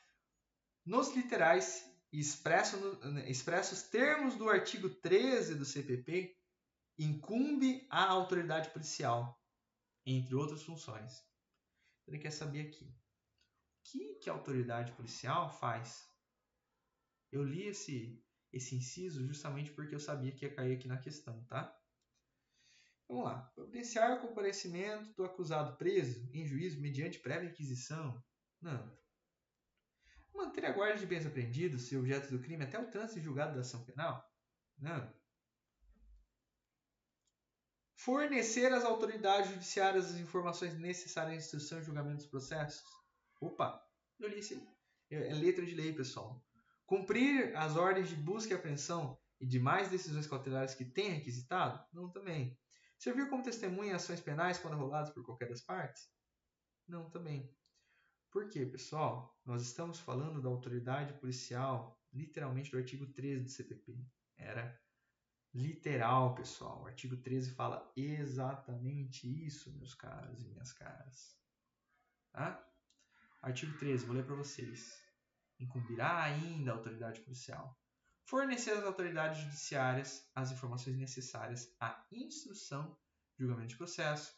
Nos literais expressos termos do artigo 13 do CPP, incumbe à autoridade policial, entre outras funções. Ele quer saber aqui. O que a autoridade policial faz? Eu li esse inciso justamente porque eu sabia que ia cair aqui na questão, tá? Vamos lá. Providenciar o comparecimento do acusado preso em juízo mediante prévia requisição? Não. Manter a guarda de bens apreendidos e objetos do crime até o trânsito e julgado da ação penal? Não. Fornecer às autoridades judiciárias as informações necessárias à instrução e julgamento dos processos? Opa, eu li isso aí. É letra de lei, pessoal. Cumprir as ordens de busca e apreensão e demais decisões cautelares que tenha requisitado? Não, também. Servir como testemunha em ações penais quando arroladas por qualquer das partes? Não, também. Por quê, pessoal? Nós estamos falando da autoridade policial, literalmente do artigo 13 do CPP. Era literal, pessoal. O artigo 13 fala exatamente isso, meus caros e minhas caras. Tá? Artigo 13, vou ler para vocês. Incumbirá ainda a autoridade policial fornecer às autoridades judiciárias as informações necessárias à instrução julgamento de processo.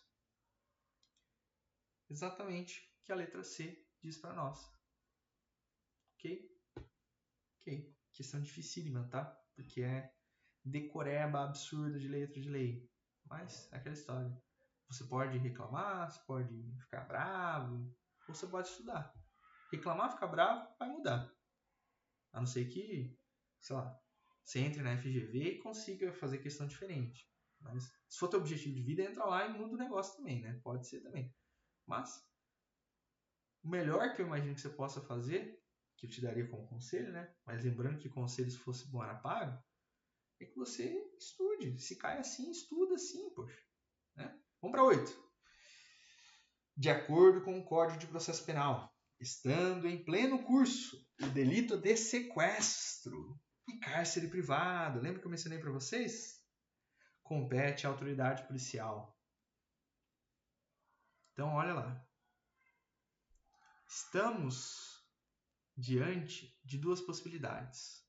Exatamente o que a letra C diz para nós. Ok? Ok. Questão dificílima, tá? Porque é decoreba absurda de letra de lei. Mas é aquela história. Você pode reclamar, você pode ficar bravo, ou você pode estudar. Reclamar, ficar bravo, vai mudar. A não ser que, sei lá, você entre na FGV e consiga fazer questão diferente. Mas se for teu objetivo de vida, entra lá e muda o negócio também, né? Pode ser também. Mas o melhor que eu imagino que você possa fazer, que eu te daria como conselho, né? Mas lembrando que conselho, se fosse bom, era pago, é que você estude. Se cai assim, estuda assim, poxa. Né? Vamos para 8. De acordo com o Código de Processo Penal, estando em pleno curso o delito de sequestro e cárcere privado, lembra que eu mencionei para vocês? Compete à autoridade policial. Então, olha lá. Estamos diante de duas possibilidades.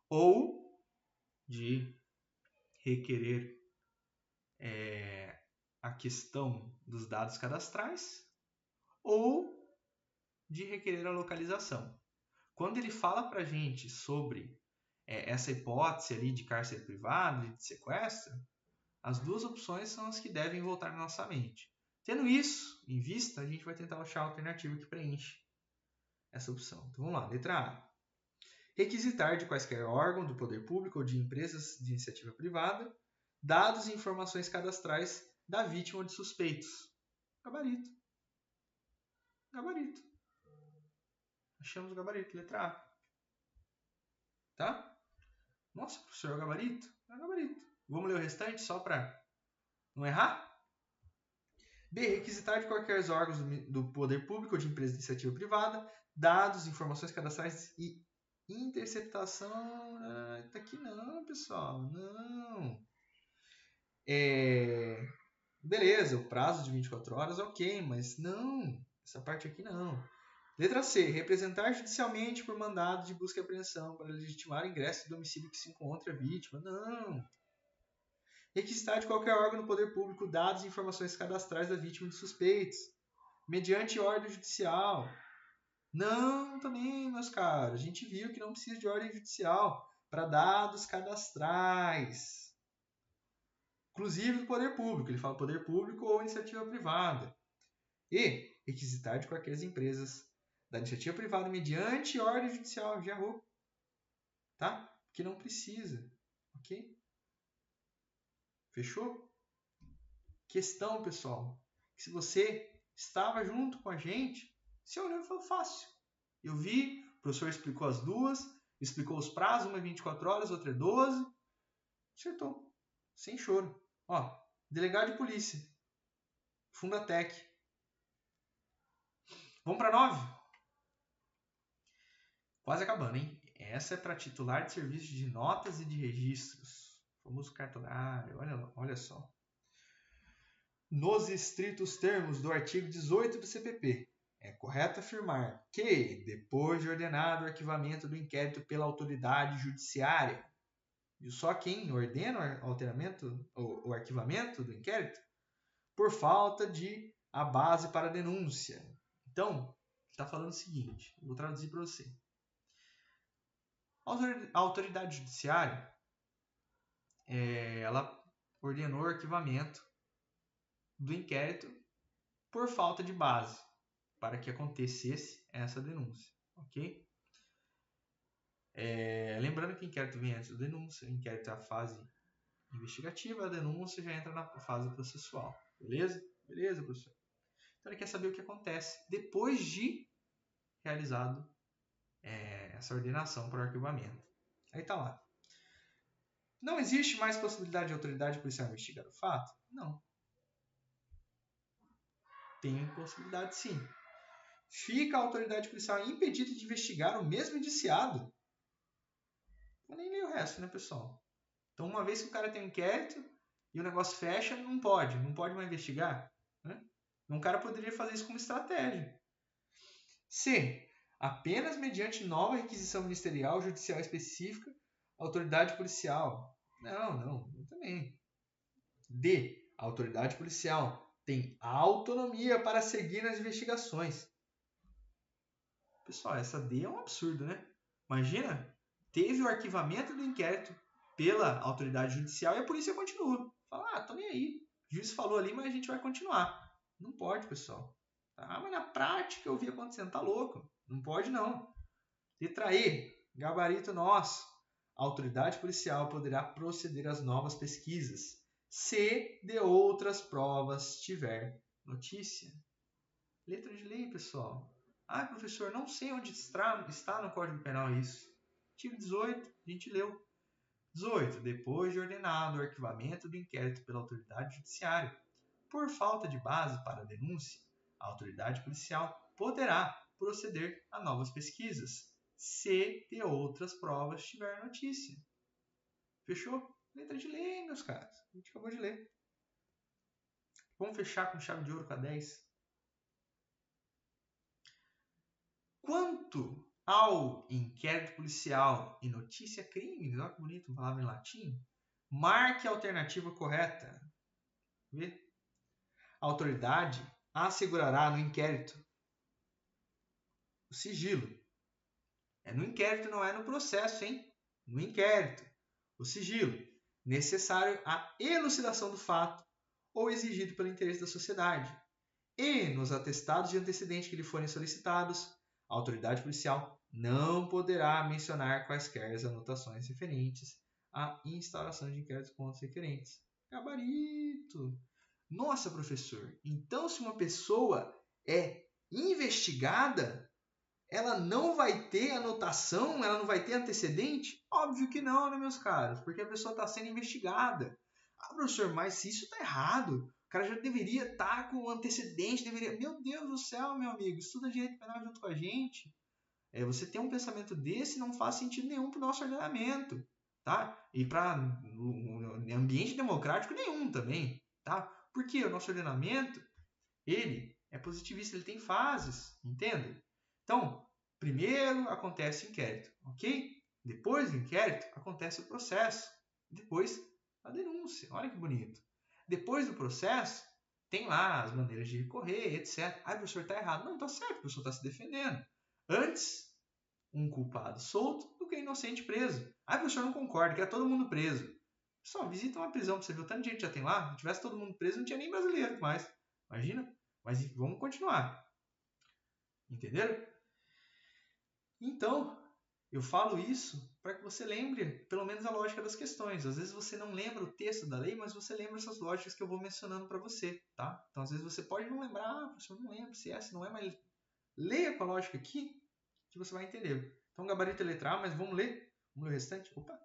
Ou de requerer a questão dos dados cadastrais, ou de requerer a localização. Quando ele fala para a gente sobre essa hipótese ali de cárcere privado, de sequestro, as duas opções são as que devem voltar na nossa mente. Tendo isso em vista, a gente vai tentar achar a alternativa que preenche essa opção. Então vamos lá, letra A. Requisitar de quaisquer órgão do poder público ou de empresas de iniciativa privada dados e informações cadastrais da vítima ou de suspeitos. Gabarito. Gabarito. Achamos o gabarito, letra A. Tá? Nossa, professor, é o gabarito? É o gabarito. Vamos ler o restante só para não errar? B. Requisitar de quaisquer órgãos do poder público ou de empresa de iniciativa privada dados, informações cadastrais e interceptação. Tá aqui não, pessoal. Não. Beleza, o prazo de 24 horas, ok, mas não. Essa parte aqui não. Letra C. Representar judicialmente por mandado de busca e apreensão para legitimar o ingresso do domicílio que se encontra a vítima. Não. Requisitar de qualquer órgão do poder público dados e informações cadastrais da vítima de suspeitos, mediante ordem judicial. Não, também, meus caros. A gente viu que não precisa de ordem judicial para dados cadastrais. Inclusive do poder público. Ele fala poder público ou iniciativa privada. E requisitar de quaisquer empresas da iniciativa privada mediante ordem judicial. Já errou. Tá? Porque não precisa. Ok? Fechou? Questão, pessoal, que se você estava junto com a gente, você olhou e falou fácil. Eu vi, o professor explicou as duas, explicou os prazos, uma é 24 horas, outra é 12. Acertou. Sem choro. Ó, delegado de polícia. Fundatec. Vamos para 9? Quase acabando, hein? Essa é para titular de serviço de notas e de registros. Famoso cartorário. Olha só. Nos estritos termos do artigo 18 do CPP, é correto afirmar que, depois de ordenado o arquivamento do inquérito pela autoridade judiciária, e só quem ordena o arquivamento do inquérito, por falta de a base para a denúncia. Então, está falando o seguinte, vou traduzir para você. A autoridade judiciária, ela ordenou o arquivamento do inquérito por falta de base para que acontecesse essa denúncia, ok? Lembrando que o inquérito vem antes da denúncia, o inquérito é a fase investigativa, a denúncia já entra na fase processual, beleza? Beleza, professor? Então ele quer saber o que acontece depois de realizado essa ordenação para o arquivamento. Aí tá lá. Não existe mais possibilidade de autoridade policial investigar o fato? Não. Tem possibilidade sim. Fica a autoridade policial impedida de investigar o mesmo indiciado? Eu nem leio o resto, né, pessoal? Então, uma vez que o cara tem um inquérito e o negócio fecha, não pode mais investigar. Né? Um cara poderia fazer isso como estratégia. C. Apenas mediante nova requisição ministerial judicial específica, autoridade policial. Não também. D. A autoridade policial tem autonomia para seguir nas investigações. Pessoal, essa D é um absurdo, né? Imagina, teve o arquivamento do inquérito pela autoridade judicial e a polícia continua. Fala, tô nem aí. O juiz falou ali, mas a gente vai continuar. Não pode, pessoal. Tá? Mas na prática eu vi acontecendo, tá louco. Não pode, não. Letra E, gabarito nosso. A autoridade policial poderá proceder às novas pesquisas se de outras provas tiver notícia. Letra de lei, pessoal. Ah, professor, não sei onde está no Código Penal isso. Artigo 18, a gente leu. 18. Depois de ordenado o arquivamento do inquérito pela autoridade judiciária, por falta de base para a denúncia, a autoridade policial poderá proceder a novas pesquisas, se de outras provas tiver notícia. Fechou? Letra de lei, meus caras. A gente acabou de ler. Vamos fechar com chave de ouro com a 10. Quanto ao inquérito policial e notícia crimes, olha que bonito, palavra em latim, marque a alternativa correta. Vê? A autoridade assegurará no inquérito o sigilo. É no inquérito, não é no processo, hein? No inquérito. O sigilo necessário à elucidação do fato ou exigido pelo interesse da sociedade. E nos atestados de antecedente que lhe forem solicitados, a autoridade policial não poderá mencionar quaisquer anotações referentes à instauração de inquéritos contra os requerentes. Gabarito! Nossa, professor, então se uma pessoa é investigada, ela não vai ter anotação, ela não vai ter antecedente? Óbvio que não, né, meus caros? Porque a pessoa está sendo investigada. Ah, professor, mas se isso está errado, o cara já deveria estar com antecedente, deveria... Meu Deus do céu, meu amigo, estuda direito penal junto com a gente. Você ter um pensamento desse não faz sentido nenhum para o nosso ordenamento, tá? E para ambiente democrático nenhum também, tá? Porque o nosso ordenamento, ele é positivista, ele tem fases, entende? Então, primeiro acontece o inquérito, ok? Depois do inquérito, acontece o processo. Depois, a denúncia. Olha que bonito. Depois do processo, tem lá as maneiras de recorrer, etc. Ah, o professor está errado. Não, está certo, o professor está se defendendo. Antes, um culpado solto do que um inocente preso. Ah, o professor não concorda, quer todo mundo preso. Pessoal, visita uma prisão para você ver o tanto de gente já tem lá. Se tivesse todo mundo preso, não tinha nem brasileiro mais. Imagina? Mas vamos continuar. Entenderam? Então, eu falo isso para que você lembre, pelo menos, a lógica das questões. Às vezes você não lembra o texto da lei, mas você lembra essas lógicas que eu vou mencionando para você, tá? Então, às vezes você pode não lembrar, ah, professor, não lembro se é, se não é, mas leia com a lógica aqui que você vai entender. Então, gabarito é letra A, mas vamos ler? Vamos ler o restante? Opa!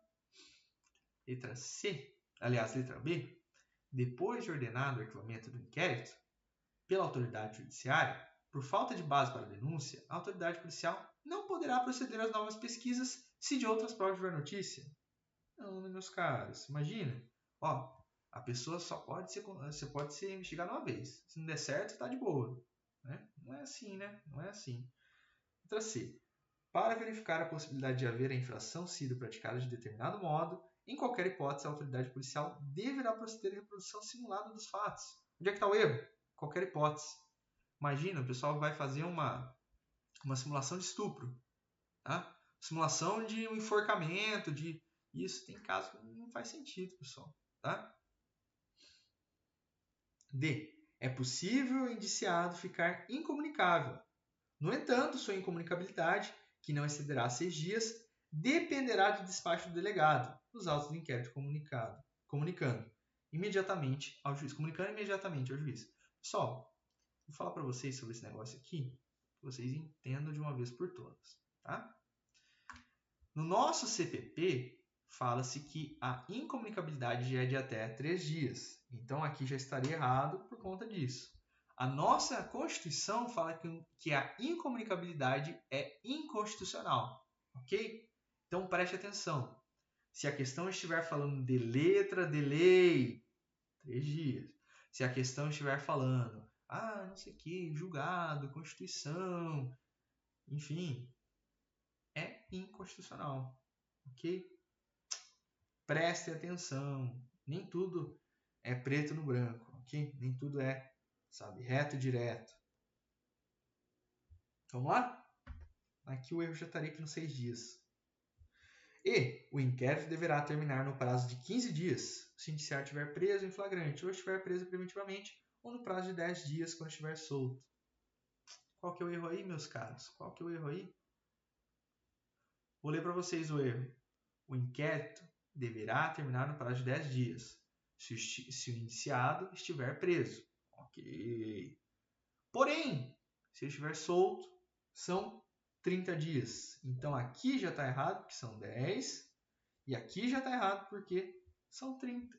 Letra C, aliás, letra B. Depois de ordenado o arquivamento do inquérito pela autoridade judiciária, por falta de base para a denúncia, a autoridade policial não poderá proceder às novas pesquisas se de outras provas tiver notícia. Não, meus caros, imagina. Ó, a pessoa só pode ser, você pode ser investigado uma vez. Se não der certo, está de boa. Né? Não é assim, né? Não é assim. Letra C. Para verificar a possibilidade de haver a infração sido praticada de determinado modo, em qualquer hipótese, a autoridade policial deverá proceder à reprodução simulada dos fatos. Onde é que está o erro? Qualquer hipótese. Imagina, o pessoal vai fazer uma simulação de estupro, tá? Simulação de um enforcamento, de isso tem caso que não faz sentido, pessoal, tá? D. É possível o indiciado ficar incomunicável. No entanto, sua incomunicabilidade, que não excederá 6 dias, dependerá do despacho do delegado, nos autos do inquérito comunicando imediatamente ao juiz. Pessoal, vou falar para vocês sobre esse negócio aqui, que vocês entendam de uma vez por todas, tá? No nosso CPP, fala-se que a incomunicabilidade é de até 3 dias. Então, aqui já estaria errado por conta disso. A nossa Constituição fala que a incomunicabilidade é inconstitucional, ok? Então, preste atenção. Se a questão estiver falando de letra de lei, 3 dias. Se a questão estiver falando, não sei o que, julgado, Constituição, enfim, é inconstitucional, ok? Preste atenção. Nem tudo é preto no branco, ok? Nem tudo é, sabe, reto e direto. Vamos lá? Aqui o erro já estaria aqui nos 6 dias. E o inquérito deverá terminar no prazo de 15 dias, se o indiciado estiver preso em flagrante ou estiver preso preventivamente, ou no prazo de 10 dias quando estiver solto. Qual que é o erro aí, meus caros? Qual que é o erro aí? Vou ler para vocês o erro. O inquérito deverá terminar no prazo de 10 dias, se o indiciado estiver preso. Ok. Porém, se ele estiver solto, são 30 dias. Então aqui já está errado, porque são 10. E aqui já está errado, porque são 30.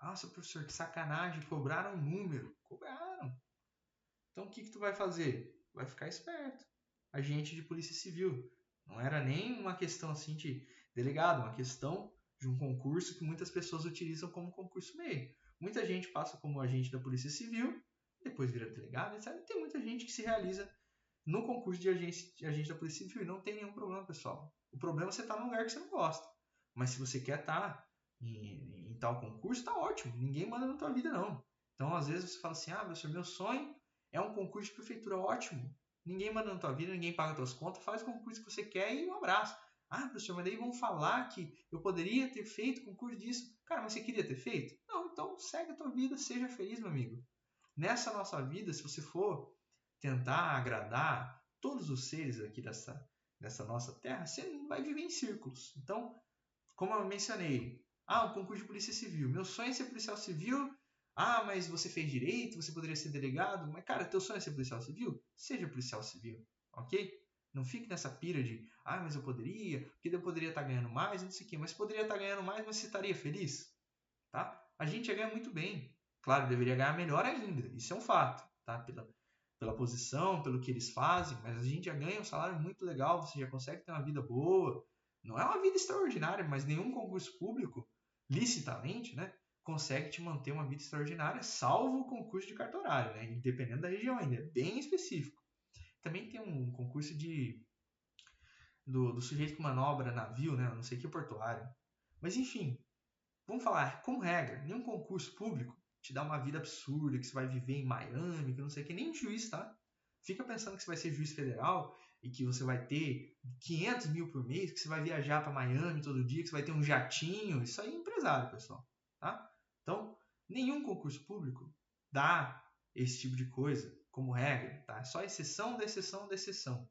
Nossa, professor, que sacanagem. Cobraram um número. Cobraram. Então o que tu vai fazer? Vai ficar esperto. Agente de polícia civil. Não era nem uma questão assim de delegado, uma questão de um concurso que muitas pessoas utilizam como concurso meio. Muita gente passa como agente da polícia civil, depois vira delegado, etc. E tem muita gente que se realiza no concurso de agente da polícia civil. E não tem nenhum problema, pessoal. O problema é você estar num lugar que você não gosta. Mas se você quer estar em tal concurso, tá ótimo. Ninguém manda na tua vida, não. Então, às vezes, você fala assim, professor, meu sonho é um concurso de prefeitura. Ótimo. Ninguém manda na tua vida, ninguém paga tuas contas. Faz o concurso que você quer e um abraço. Professor, mas daí vão falar que eu poderia ter feito concurso disso. Cara, mas você queria ter feito? Não, então segue a tua vida, seja feliz, meu amigo. Nessa nossa vida, se você for tentar agradar todos os seres aqui dessa nossa terra, você vai viver em círculos. Então, como eu mencionei, um concurso de polícia civil. Meu sonho é ser policial civil. Mas você fez direito, você poderia ser delegado. Mas, cara, teu sonho é ser policial civil? Seja policial civil, ok? Não fique nessa pira de, mas eu poderia, porque eu poderia estar ganhando mais, não sei o quê. Mas poderia estar ganhando mais, mas você estaria feliz? Tá? A gente ia ganhar muito bem. Claro, deveria ganhar melhor ainda. Isso é um fato, tá? Pela posição, pelo que eles fazem, mas a gente já ganha um salário muito legal, você já consegue ter uma vida boa. Não é uma vida extraordinária, mas nenhum concurso público, licitamente, né, consegue te manter uma vida extraordinária, salvo o concurso de cartorário, né, dependendo da região ainda, é bem específico. Também tem um concurso do sujeito que manobra navio, né, não sei que portuário. Mas enfim, vamos falar, como regra, nenhum concurso público te dá uma vida absurda, que você vai viver em Miami, que não sei o que, nem juiz, tá? Fica pensando que você vai ser juiz federal e que você vai ter 500 mil por mês, que você vai viajar para Miami todo dia, que você vai ter um jatinho. Isso aí é empresário, pessoal, tá? Então, nenhum concurso público dá esse tipo de coisa como regra, tá? É só exceção da exceção da exceção.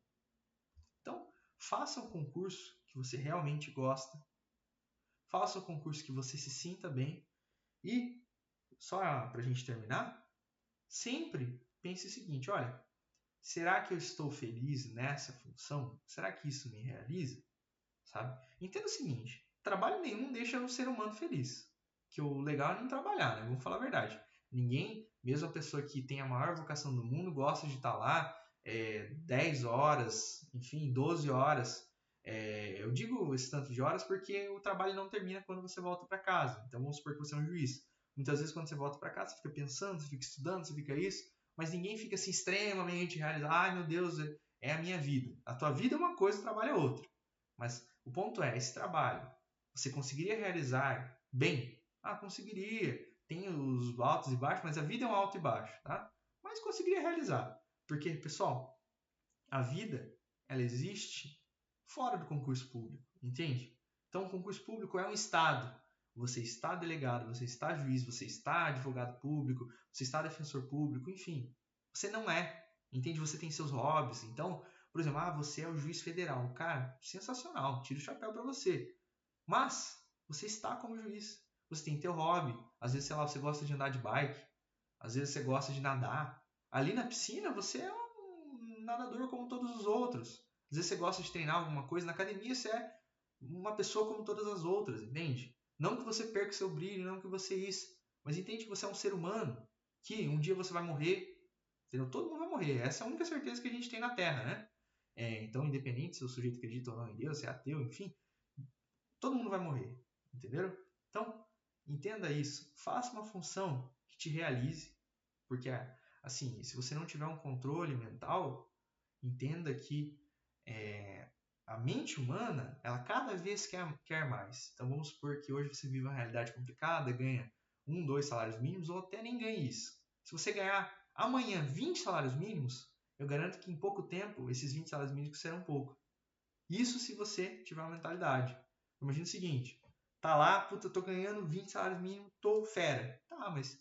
Então, faça um concurso que você realmente gosta, faça o concurso que você se sinta bem e, só para a gente terminar, sempre pense o seguinte, olha, será que eu estou feliz nessa função? Será que isso me realiza? Sabe? Entenda o seguinte, trabalho nenhum deixa o ser humano feliz. Que o legal é não trabalhar, né? Vamos falar a verdade. Ninguém, mesmo a pessoa que tem a maior vocação do mundo, gosta de estar lá 10 horas, enfim, 12 horas. Eu digo esse tanto de horas porque o trabalho não termina quando você volta para casa. Então vamos supor que você é um juiz. Muitas vezes quando você volta para casa, você fica pensando, você fica estudando, você fica isso, mas ninguém fica assim extremamente realizado. Meu Deus, é a minha vida. A tua vida é uma coisa, o trabalho é outra. Mas o ponto é, esse trabalho, você conseguiria realizar bem? Conseguiria. Tem os altos e baixos, mas a vida é um alto e baixo, tá? Mas conseguiria realizar. Porque, pessoal, a vida, ela existe fora do concurso público, entende? Então, o concurso público é um estado. Você está delegado, você está juiz, você está advogado público, você está defensor público, enfim. Você não é, entende? Você tem seus hobbies. Então, por exemplo, você é o juiz federal. Cara, sensacional, tira o chapéu para você. Mas, você está como juiz. Você tem teu hobby. Às vezes, sei lá, você gosta de andar de bike. Às vezes, você gosta de nadar. Ali na piscina, você é um nadador como todos os outros. Às vezes, você gosta de treinar alguma coisa. Na academia, você é uma pessoa como todas as outras, entende? Não que você perca seu brilho, não que você isso. Mas entende que você é um ser humano. Que um dia você vai morrer. Entendeu? Todo mundo vai morrer. Essa é a única certeza que a gente tem na Terra, né? Então, independente se o sujeito acredita ou não em Deus, se é ateu, enfim, todo mundo vai morrer, entenderam? Então, entenda isso. Faça uma função que te realize, porque, assim, se você não tiver um controle mental, entenda que A mente humana, ela cada vez quer mais. Então vamos supor que hoje você vive uma realidade complicada, ganha 1, 2 salários mínimos ou até nem ganha isso. Se você ganhar amanhã 20 salários mínimos, eu garanto que em pouco tempo esses 20 salários mínimos serão pouco. Isso se você tiver uma mentalidade. Imagina o seguinte, tá lá, puta, eu tô ganhando 20 salários mínimos, tô fera. Tá, mas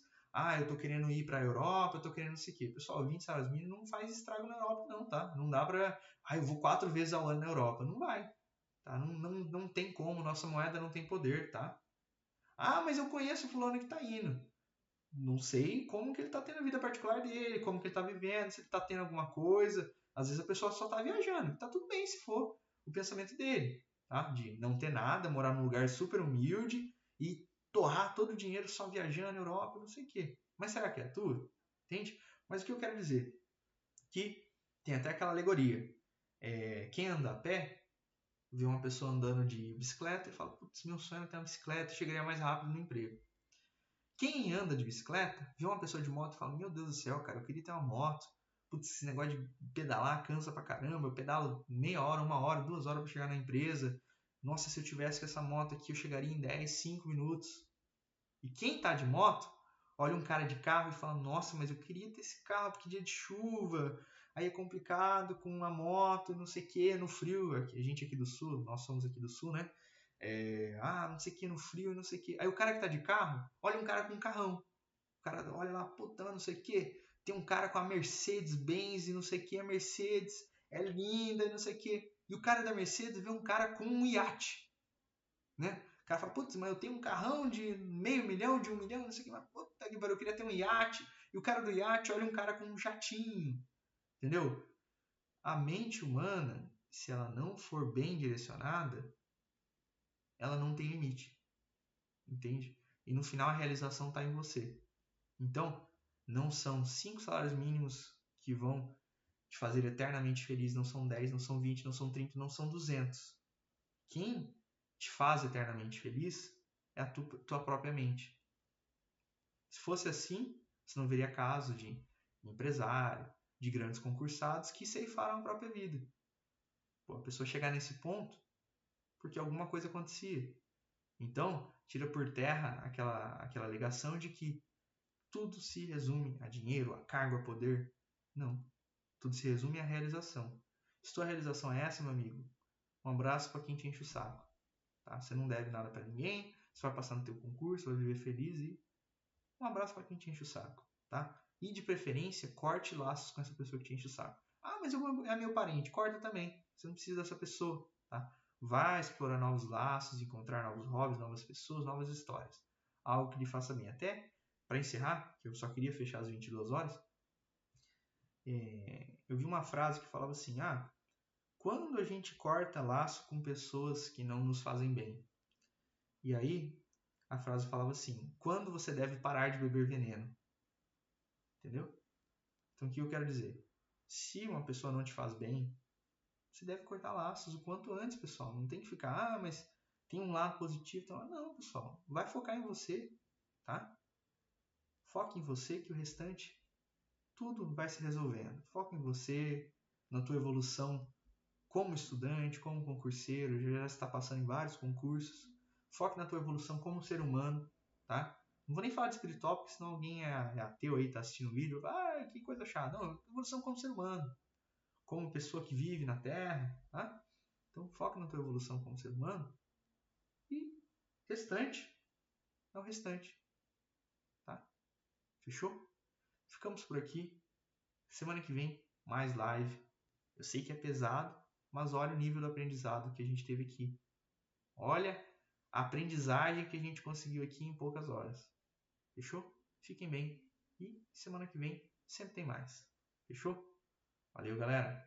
eu tô querendo ir pra Europa, eu tô querendo não sei o quê. Pessoal, 20 salários mínimos não faz estrago na Europa não, tá? Não dá pra, eu vou 4 vezes ao ano na Europa. Não vai, tá? Não tem como, nossa moeda não tem poder, tá? Mas eu conheço o fulano que tá indo. Não sei como que ele tá tendo a vida particular dele, como que ele tá vivendo, se ele tá tendo alguma coisa. Às vezes a pessoa só tá viajando. Tá tudo bem se for o pensamento dele, tá? De não ter nada, morar num lugar super humilde e torrar todo o dinheiro só viajando na Europa, não sei o quê. Mas será que é tudo? Entende? Mas o que eu quero dizer? Que tem até aquela alegoria. Quem anda a pé vê uma pessoa andando de bicicleta e fala, putz, meu sonho é ter uma bicicleta, eu chegaria mais rápido no emprego. Quem anda de bicicleta vê uma pessoa de moto e fala, meu Deus do céu, cara, eu queria ter uma moto. Putz, esse negócio de pedalar cansa pra caramba. Eu pedalo meia hora, 1 hora, 2 horas pra chegar na empresa. Nossa, se eu tivesse com essa moto aqui, eu chegaria em 10, 5 minutos. E quem tá de moto, olha um cara de carro e fala, nossa, mas eu queria ter esse carro, porque dia de chuva, aí é complicado com uma moto, não sei o que, no frio. A gente aqui do sul, nós somos aqui do sul, né? Não sei o que, no frio, não sei o que. Aí o cara que tá de carro, olha um cara com um carrão. O cara olha lá, puta, não sei o que. Tem um cara com a Mercedes-Benz e não sei o que, a Mercedes é linda e não sei o que. E o cara da Mercedes vê um cara com um iate, né? O cara fala, putz, mas eu tenho um carrão de meio milhão, de 1 milhão, não sei o que, mas puta que pariu, eu queria ter um iate. E o cara do iate olha um cara com um jatinho, entendeu? A mente humana, se ela não for bem direcionada, ela não tem limite, entende? E no final a realização está em você. Então, não são 5 salários mínimos que vão te fazer eternamente feliz, não são 10, não são 20, não são 30, não são 200. Quem te faz eternamente feliz é a tua própria mente. Se fosse assim, você não veria caso de empresário, de grandes concursados que ceifaram a própria vida. A pessoa chegar nesse ponto porque alguma coisa acontecia. Então, tira por terra aquela alegação de que tudo se resume a dinheiro, a cargo, a poder. Não. Tudo se resume à realização. Se tua realização é essa, meu amigo, um abraço para quem te enche o saco. Tá? Você não deve nada para ninguém, você vai passar no teu concurso, vai viver feliz e um abraço para quem te enche o saco. Tá? E de preferência, corte laços com essa pessoa que te enche o saco. Mas é meu parente, corta também. Você não precisa dessa pessoa. Tá? Vai explorar novos laços, encontrar novos hobbies, novas pessoas, novas histórias. Algo que lhe faça bem. Até para encerrar, que eu só queria fechar as 22 horas, eu vi uma frase que falava assim, quando a gente corta laço com pessoas que não nos fazem bem? E aí, a frase falava assim, quando você deve parar de beber veneno? Entendeu? Então, o que eu quero dizer? Se uma pessoa não te faz bem, você deve cortar laços o quanto antes, pessoal. Não tem que ficar, mas tem um lado positivo. Então, não, pessoal. Vai focar em você, tá? Foque em você que o restante, tudo vai se resolvendo. Foca em você, na tua evolução como estudante, como concurseiro, já está passando em vários concursos. Foque na tua evolução como ser humano, tá? Não vou nem falar de espiritual, porque senão alguém é ateu aí, tá assistindo o vídeo, que coisa chata. Não, evolução como ser humano, como pessoa que vive na Terra, tá? Então foca na tua evolução como ser humano e restante é o restante, tá? Fechou? Ficamos por aqui. Semana que vem, mais live. Eu sei que é pesado, mas olha o nível do aprendizado que a gente teve aqui. Olha a aprendizagem que a gente conseguiu aqui em poucas horas. Fechou? Fiquem bem. E semana que vem sempre tem mais. Fechou? Valeu, galera!